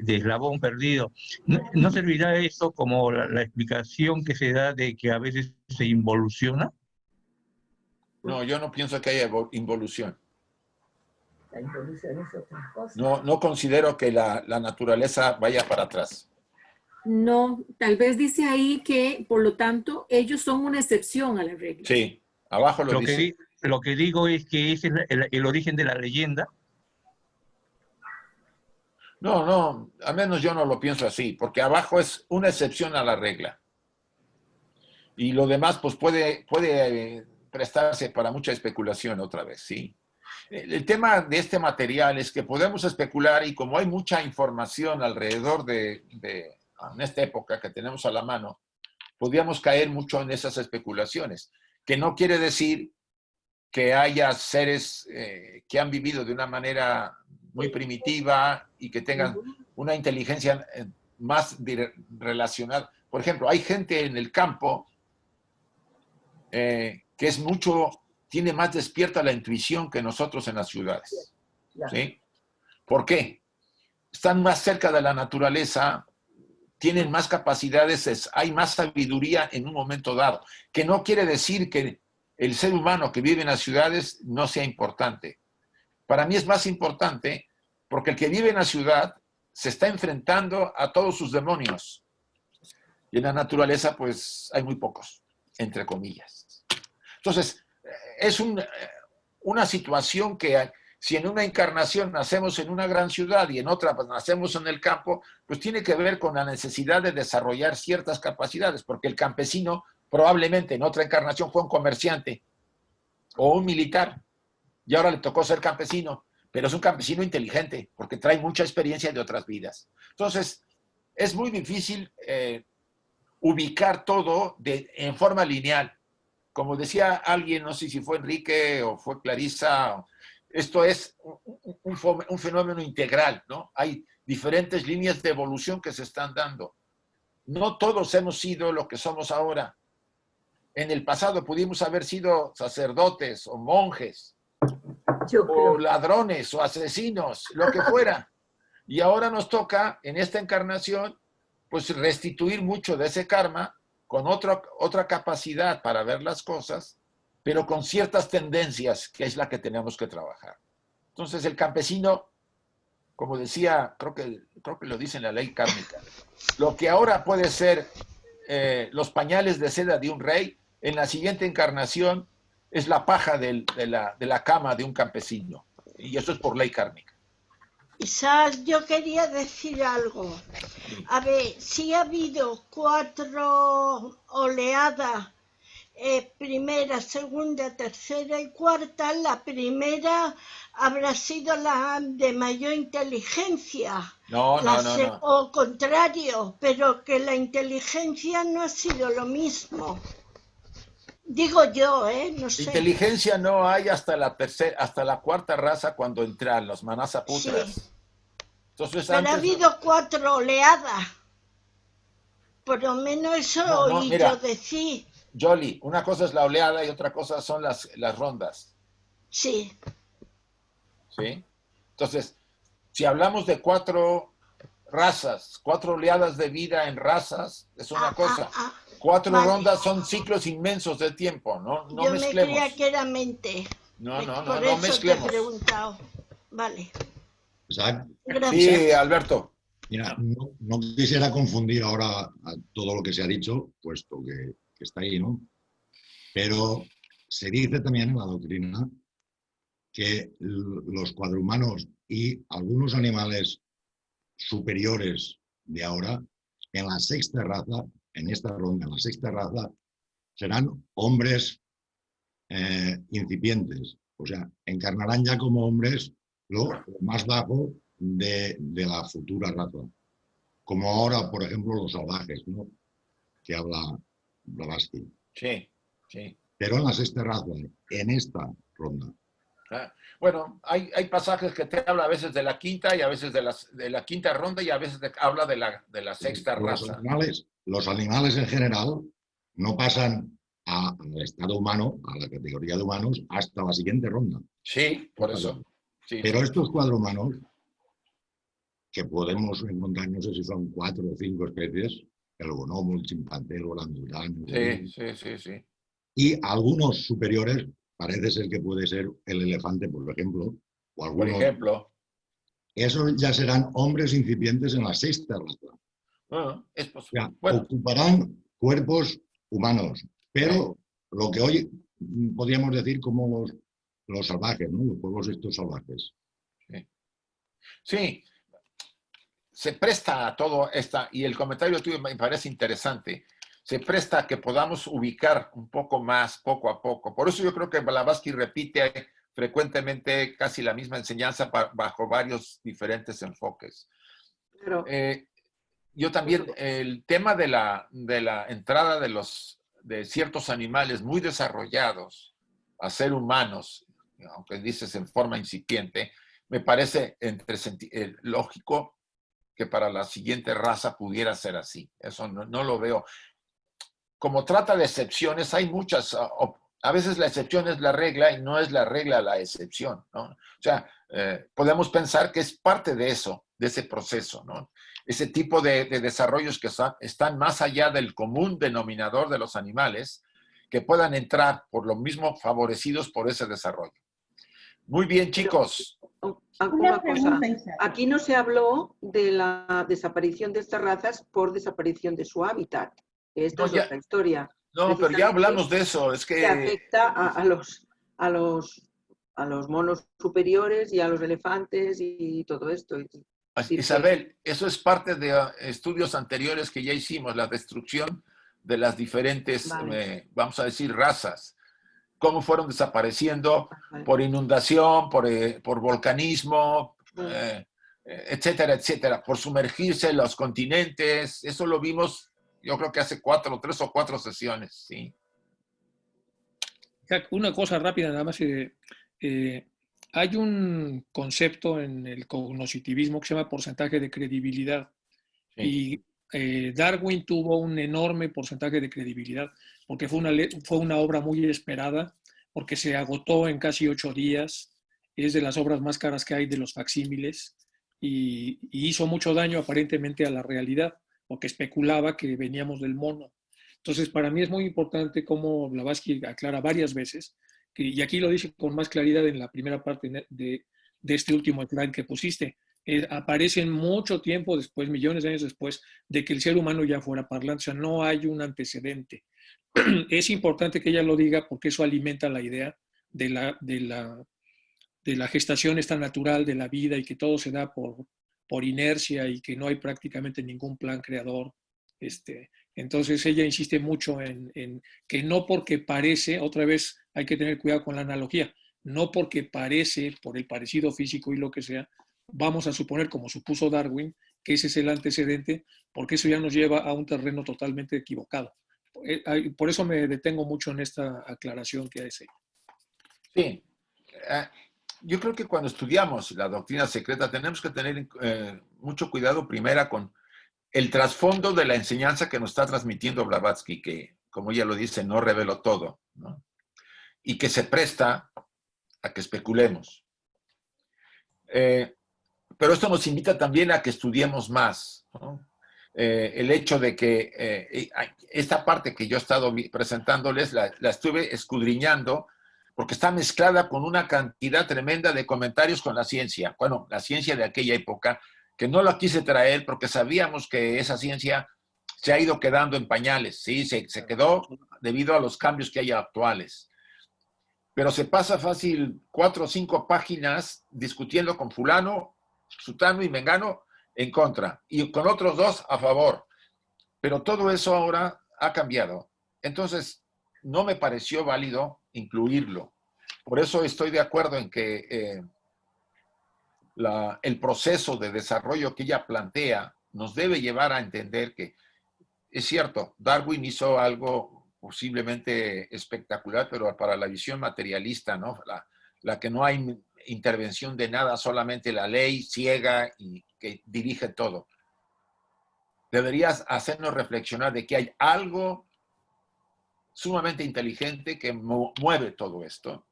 eslabón perdido. ¿No servirá eso como la explicación que se da de que a veces se involuciona? No, yo no pienso que haya involución. La involución es otra cosa. No considero que la naturaleza vaya para atrás. No, tal vez dice ahí que, por lo tanto, ellos son una excepción a la regla. Sí, abajo lo dice. Lo que digo es que ese es el origen de la leyenda. No, al menos yo no lo pienso así, porque abajo es una excepción a la regla. Y lo demás, pues puede prestarse para mucha especulación otra vez, ¿sí? El tema de este material es que podemos especular y como hay mucha información alrededor en esta época que tenemos a la mano, podríamos caer mucho en esas especulaciones, que no quiere decir que haya seres que han vivido de una manera muy primitiva y que tengan una inteligencia más relacionada. Por ejemplo, hay gente en el campo que tiene más despierta la intuición que nosotros en las ciudades. ¿Sí? ¿Por qué? Están más cerca de la naturaleza, tienen más capacidades, hay más sabiduría en un momento dado, que no quiere decir que el ser humano que vive en las ciudades no sea importante. Para mí es más importante porque el que vive en la ciudad se está enfrentando a todos sus demonios. Y en la naturaleza, pues, hay muy pocos, entre comillas. Entonces, es una situación que Si en una encarnación nacemos en una gran ciudad y en otra pues, nacemos en el campo, pues tiene que ver con la necesidad de desarrollar ciertas capacidades, porque el campesino probablemente en otra encarnación fue un comerciante o un militar y ahora le tocó ser campesino, pero es un campesino inteligente porque trae mucha experiencia de otras vidas. Entonces, es muy difícil ubicar todo en forma lineal. Como decía alguien, no sé si fue Enrique o fue Clarisa, esto es un fenómeno integral, ¿no? Hay diferentes líneas de evolución que se están dando. No todos hemos sido lo que somos ahora. En el pasado pudimos haber sido sacerdotes o monjes, o ladrones o asesinos, lo que fuera. Y ahora nos toca, en esta encarnación, pues restituir mucho de ese karma con otra capacidad para ver las cosas, pero con ciertas tendencias, que es la que tenemos que trabajar. Entonces, el campesino, como decía, creo que lo dice en la ley kármica, lo que ahora puede ser los pañales de seda de un rey, en la siguiente encarnación es la paja de la cama de un campesino. Y eso es por ley kármica. Isaac, yo quería decir algo. A ver, si ha habido 4 oleadas, primera, segunda, tercera y cuarta, la primera habrá sido la de mayor inteligencia. No. O contrario, pero que la inteligencia no ha sido lo mismo. Digo yo, no sé. Inteligencia no hay hasta la cuarta raza cuando entran los manasaputras. Sí. Entonces, pero ha habido 4 oleadas. Por lo menos eso oí yo decir. Yoli, una cosa es la oleada y otra cosa son las rondas. Sí. ¿Sí? Entonces, si hablamos de 4 razas, 4 oleadas de vida en razas, es una cosa. 4 rondas son ciclos inmensos de tiempo, ¿no? No yo mezclemos. Me creía que era mente. No eso mezclemos. Te he preguntado. Vale. Exacto. Gracias. Sí, Alberto. Mira, no quisiera confundir ahora a todo lo que se ha dicho, puesto que está ahí, ¿no? Pero se dice también en la doctrina que los cuadrumanos y algunos animales superiores de ahora, en la sexta raza, en esta ronda, en la sexta raza, serán hombres incipientes. O sea, encarnarán ya como hombres lo más bajo de la futura raza. Como ahora, por ejemplo, los salvajes, ¿no? Que habla Blavatsky. Sí. Pero en la sexta raza, en esta ronda. Bueno, hay pasajes que te habla a veces de la quinta y a veces de la quinta ronda y a veces habla de la sexta raza. Los animales en general no pasan al estado humano, a la categoría de humanos, hasta la siguiente ronda. Sí, por eso. Sí. Pero estos cuadrumanos, que podemos encontrar, no sé si son 4 o 5 especies, el bonobo, el chimpancé, el orangután. Sí. Y algunos superiores, parece ser que puede ser el elefante, por ejemplo. O algunos, por ejemplo. Esos ya serán hombres incipientes en la sexta raza. Es posible. O sea, ocuparán cuerpos humanos, pero lo que hoy podríamos decir como los salvajes, ¿no? Los pueblos estos salvajes. Sí. Se presta a todo y el comentario tuyo me parece interesante, se presta a que podamos ubicar un poco más, poco a poco. Por eso yo creo que Blavatsky repite frecuentemente casi la misma enseñanza bajo varios diferentes enfoques. Pero, yo también, el tema de la entrada de ciertos animales muy desarrollados a ser humanos, aunque dices en forma incipiente, me parece lógico que para la siguiente raza pudiera ser así. Eso no lo veo. Como trata de excepciones, hay muchas. A veces la excepción es la regla y no es la regla la excepción, ¿no? O sea, podemos pensar que es parte de eso, de ese proceso, ¿no? Ese tipo de desarrollos que están más allá del común denominador de los animales, que puedan entrar por lo mismo favorecidos por ese desarrollo. Muy bien, chicos. Una cosa, aquí no se habló de la desaparición de estas razas por desaparición de su hábitat. Esta es otra historia. No, pero ya hablamos de eso. Es que afecta a los monos superiores y a los elefantes y todo esto. Isabel, eso es parte de estudios anteriores que ya hicimos, la destrucción de las diferentes, vamos a decir, razas. Cómo fueron desapareciendo por inundación, por volcanismo, etcétera, etcétera, por sumergirse en los continentes. Eso lo vimos, yo creo que hace 3 o 4 sesiones, ¿sí? Una cosa rápida nada más. Hay un concepto en el cognitivismo que se llama porcentaje de credibilidad. Sí. Y Darwin tuvo un enorme porcentaje de credibilidad porque fue una obra muy esperada, porque se agotó en casi 8 días. Es de las obras más caras que hay de los facsímiles y hizo mucho daño aparentemente a la realidad, porque especulaba que veníamos del mono. Entonces, para mí es muy importante, como Blavatsky aclara varias veces, y aquí lo dice con más claridad en la primera parte de este último slide que pusiste, aparecen mucho tiempo después, millones de años después, de que el ser humano ya fuera parlante, o sea, no hay un antecedente. Es importante que ella lo diga porque eso alimenta la idea de la gestación esta natural de la vida y que todo se da por inercia y que no hay prácticamente ningún plan creador. Entonces ella insiste mucho en que no porque parece, otra vez hay que tener cuidado con la analogía, no porque parece, por el parecido físico y lo que sea, vamos a suponer, como supuso Darwin, que ese es el antecedente, porque eso ya nos lleva a un terreno totalmente equivocado. Por eso me detengo mucho en esta aclaración que hace. Sí. Yo creo que cuando estudiamos la doctrina secreta tenemos que tener mucho cuidado primero con el trasfondo de la enseñanza que nos está transmitiendo Blavatsky, que, como ella lo dice, no reveló todo, ¿no? Y que se presta a que especulemos. Pero esto nos invita también a que estudiemos más, ¿no? El hecho de que esta parte que yo he estado presentándoles la estuve escudriñando porque está mezclada con una cantidad tremenda de comentarios con la ciencia. Bueno, la ciencia de aquella época, que no la quise traer porque sabíamos que esa ciencia se ha ido quedando en pañales, ¿sí? Se quedó debido a los cambios que hay actuales. Pero se pasa fácil 4 o 5 páginas discutiendo con fulano, sutano y mengano en contra, y con otros 2 a favor. Pero todo eso ahora ha cambiado. Entonces, no me pareció válido incluirlo. Por eso estoy de acuerdo en que el proceso de desarrollo que ella plantea nos debe llevar a entender que es cierto, Darwin hizo algo posiblemente espectacular, pero para la visión materialista, ¿no? La que no hay intervención de nada, solamente la ley ciega y que dirige todo. Deberías hacernos reflexionar de que hay algo sumamente inteligente que mueve todo esto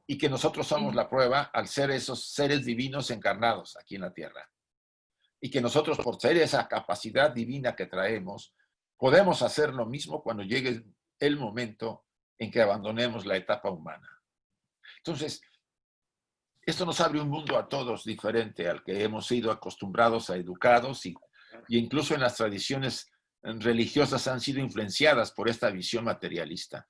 y que nosotros somos la prueba al ser esos seres divinos encarnados aquí en la Tierra. Y que nosotros, por ser esa capacidad divina que traemos, podemos hacer lo mismo cuando llegue el momento en que abandonemos la etapa humana. Entonces, esto nos abre un mundo a todos diferente al que hemos sido acostumbrados a educados y incluso en las tradiciones religiosas han sido influenciadas por esta visión materialista.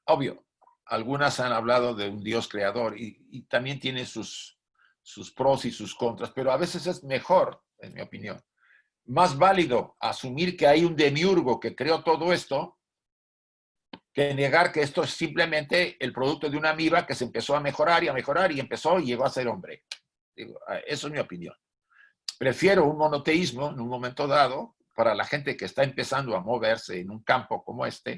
Obvio, algunas han hablado de un Dios creador y también tiene sus pros y sus contras, pero a veces es mejor, en mi opinión, más válido asumir que hay un demiurgo que creó todo esto que negar que esto es simplemente el producto de una amiba que se empezó a mejorar y empezó y llegó a ser hombre. Eso es mi opinión. Prefiero un monoteísmo en un momento dado para la gente que está empezando a moverse en un campo como este,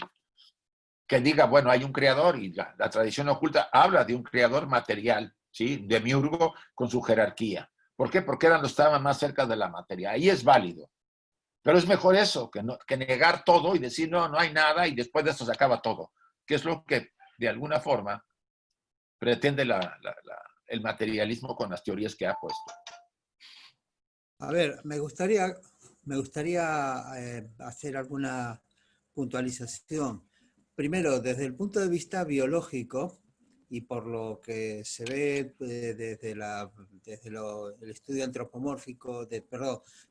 que diga, bueno, hay un creador y la tradición oculta habla de un creador material, ¿sí? Demiurgo con su jerarquía. ¿Por qué? Porque estaban más cerca de la materia. Ahí es válido. Pero es mejor eso que negar todo y decir, no, no hay nada y después de esto se acaba todo. Que es lo que, de alguna forma, pretende el materialismo con las teorías que ha puesto. A ver, me gustaría hacer alguna puntualización. Primero, desde el punto de vista biológico, y por lo que se ve desde el estudio antropomórfico, del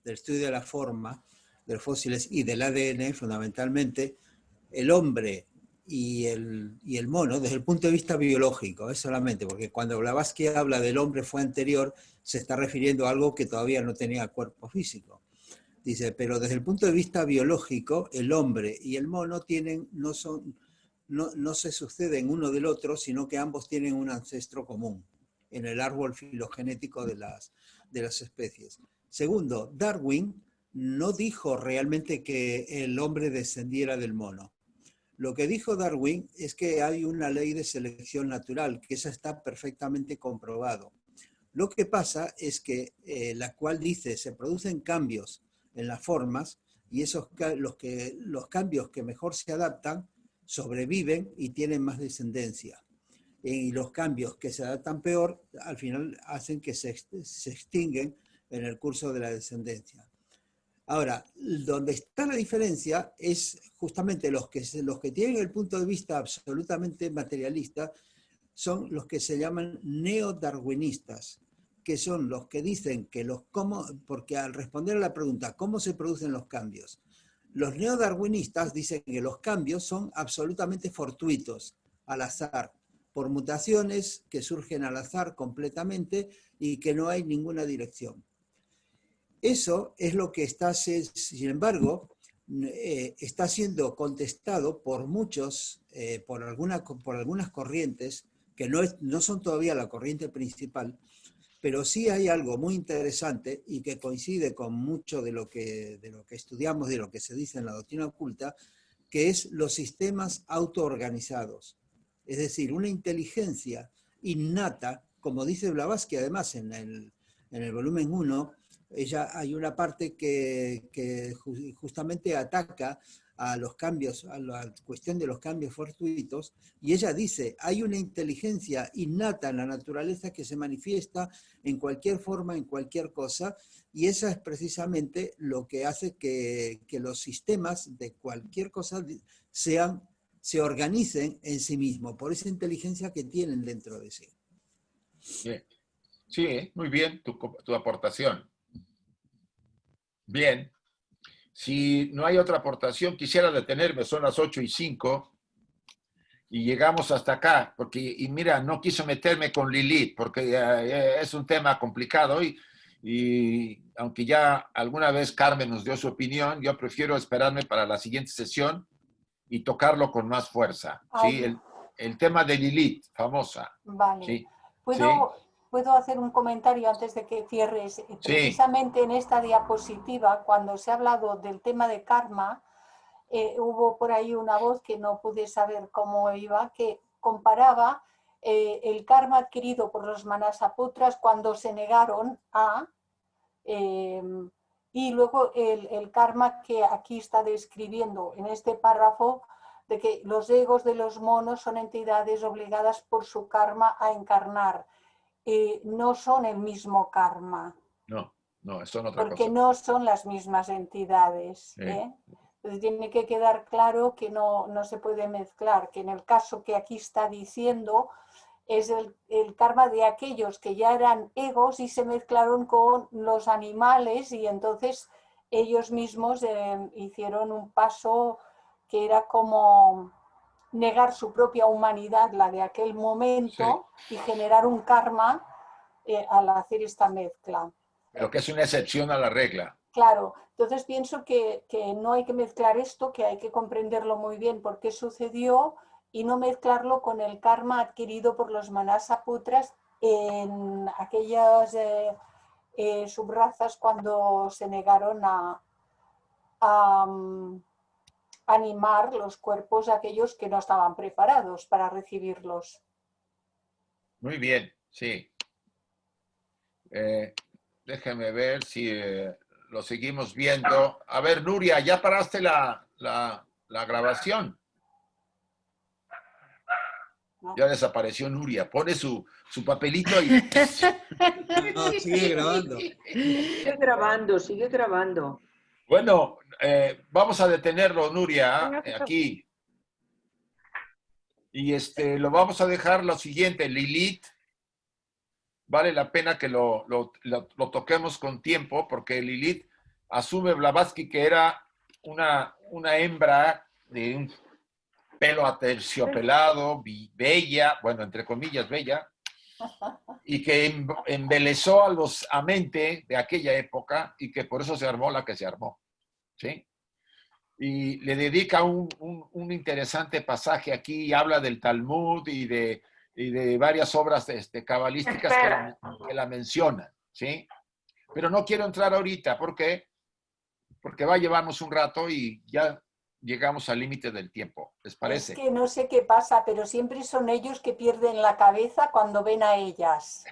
estudio de la forma, de los fósiles y del ADN, fundamentalmente, el hombre y el mono desde el punto de vista biológico, es solamente, porque cuando Blavatsky habla del hombre fue anterior, se está refiriendo a algo que todavía no tenía cuerpo físico. Dice, pero desde el punto de vista biológico, el hombre y el mono no se suceden uno del otro, sino que ambos tienen un ancestro común en el árbol filogenético de las especies. Segundo, Darwin no dijo realmente que el hombre descendiera del mono. Lo que dijo Darwin es que hay una ley de selección natural, que esa está perfectamente comprobado. Lo que pasa es que la cual dice, se producen cambios en las formas y los cambios que mejor se adaptan sobreviven y tienen más descendencia. Y los cambios que se adaptan peor, al final hacen que se extinguen en el curso de la descendencia. Ahora, donde está la diferencia es justamente los que tienen el punto de vista absolutamente materialista, son los que se llaman neodarwinistas, que son los que dicen que porque al responder a la pregunta, ¿cómo se producen los cambios? Los neodarwinistas dicen que los cambios son absolutamente fortuitos, al azar, por mutaciones que surgen al azar completamente y que no hay ninguna dirección. Eso es lo que está, sin embargo, está siendo contestado por muchos, por algunas corrientes, que no son todavía la corriente principal, pero sí hay algo muy interesante y que coincide con mucho de lo que estudiamos, de lo que se dice en la doctrina oculta, que es los sistemas autoorganizados. Es decir, una inteligencia innata, como dice Blavatsky además en el volumen 1, hay una parte que justamente ataca a los cambios, a la cuestión de los cambios fortuitos, y ella dice, hay una inteligencia innata en la naturaleza que se manifiesta en cualquier forma, en cualquier cosa, y esa es precisamente lo que hace que los sistemas de cualquier cosa se organicen en sí mismos, por esa inteligencia que tienen dentro de sí. Bien. Sí, muy bien tu aportación. Bien. Si no hay otra aportación, quisiera detenerme, son las 8:05 y llegamos hasta acá, y mira, no quiso meterme con Lilith, porque es un tema complicado y aunque ya alguna vez Carmen nos dio su opinión, yo prefiero esperarme para la siguiente sesión y tocarlo con más fuerza. ¿Sí? El tema de Lilith, famosa. Vale. ¿Sí? ¿Puedo hacer un comentario antes de que cierres? Precisamente en esta diapositiva, cuando se ha hablado del tema de karma, hubo por ahí una voz que no pude saber cómo iba, que comparaba el karma adquirido por los manasaputras cuando se negaron y luego el karma que aquí está describiendo en este párrafo, de que los egos de los monos son entidades obligadas por su karma a encarnar. No son el mismo karma. No, son otra cosa. Porque no son las mismas entidades. Sí. Entonces tiene que quedar claro que no se puede mezclar, que en el caso que aquí está diciendo es el karma de aquellos que ya eran egos y se mezclaron con los animales y entonces ellos mismos hicieron un paso que era como negar su propia humanidad, la de aquel momento, sí, y generar un karma al hacer esta mezcla. Pero que es una excepción a la regla. Claro, entonces pienso que no hay que mezclar esto, que hay que comprenderlo muy bien por qué sucedió y no mezclarlo con el karma adquirido por los manasaputras en aquellas subrazas cuando se negaron a animar los cuerpos a aquellos que no estaban preparados para recibirlos. Muy bien, sí. Déjame ver si lo seguimos viendo. A ver, Nuria, ¿ya paraste la grabación? Ya desapareció Nuria. Pone su papelito y... No, sigue grabando. Sigue grabando. Bueno, vamos a detenerlo, Nuria, aquí. Y lo vamos a dejar lo siguiente, Lilith. Vale la pena que lo toquemos con tiempo, porque Lilith asume Blavatsky que era una hembra de pelo aterciopelado, bella, bueno, entre comillas, bella, y que embelezó a mente de aquella época y que por eso se armó la que se armó, ¿sí? Y le dedica un interesante pasaje aquí y habla del Talmud y de varias obras cabalísticas que la mencionan, ¿sí? Pero no quiero entrar ahorita, ¿por qué? Porque va a llevarnos un rato y ya llegamos al límite del tiempo, ¿les parece? Es que no sé qué pasa, pero siempre son ellos que pierden la cabeza cuando ven a ellas.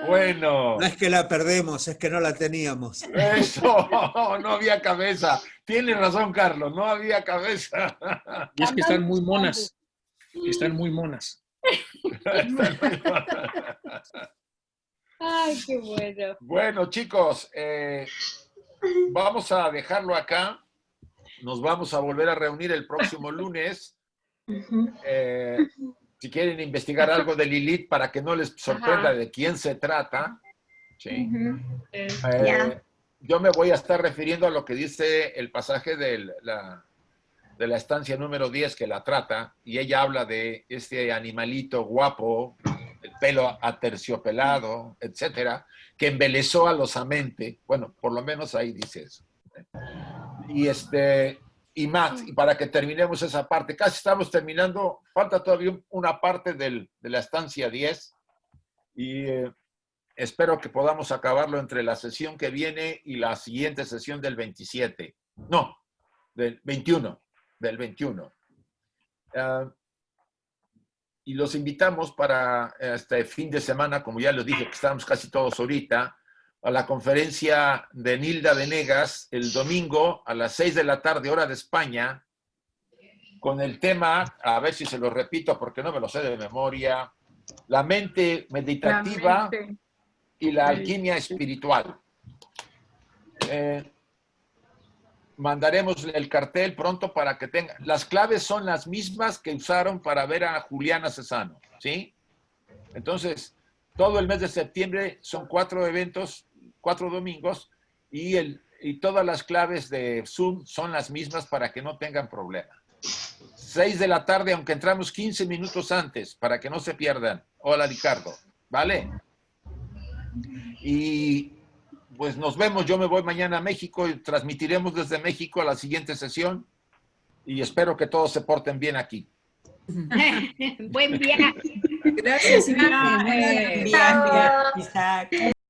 Bueno. No es que la perdemos, es que no la teníamos. Eso, no había cabeza. Tienes razón, Carlos, no había cabeza. Y es que están muy monas. Están muy monas. Ay, qué bueno. Bueno, chicos, vamos a dejarlo acá. Nos vamos a volver a reunir el próximo lunes. Si quieren investigar algo de Lilith para que no les sorprenda de quién se trata, ¿sí? Yo me voy a estar refiriendo a lo que dice el pasaje de la estancia número 10 que la trata, y ella habla de este animalito guapo, el pelo aterciopelado, etcétera, que embelezó a los Amente. Bueno, por lo menos ahí dice eso. Y más, y para que terminemos esa parte, casi estamos terminando, falta todavía una parte de la estancia 10, y espero que podamos acabarlo entre la sesión que viene y la siguiente sesión del 27. No, del 21. Del 21. Y los invitamos para este fin de semana, como ya les dije, que estamos casi todos ahorita, a la conferencia de Nilda Venegas el domingo a las 6 de la tarde, hora de España, con el tema, a ver si se lo repito porque no me lo sé de memoria, la mente meditativa y la alquimia espiritual. Mandaremos el cartel pronto para que tengan. Las claves son las mismas que usaron para ver a Juliana Cesano, ¿sí? Entonces, todo el mes de septiembre son 4 eventos, 4 domingos, y todas las claves de Zoom son las mismas para que no tengan problema. 6 de la tarde, aunque entramos 15 minutos antes, para que no se pierdan. Hola, Ricardo. ¿Vale? Y pues nos vemos. Yo me voy mañana a México y transmitiremos desde México a la siguiente sesión. Y espero que todos se porten bien aquí. Buen viaje. Gracias, Isaac. Buen viaje, Isaac.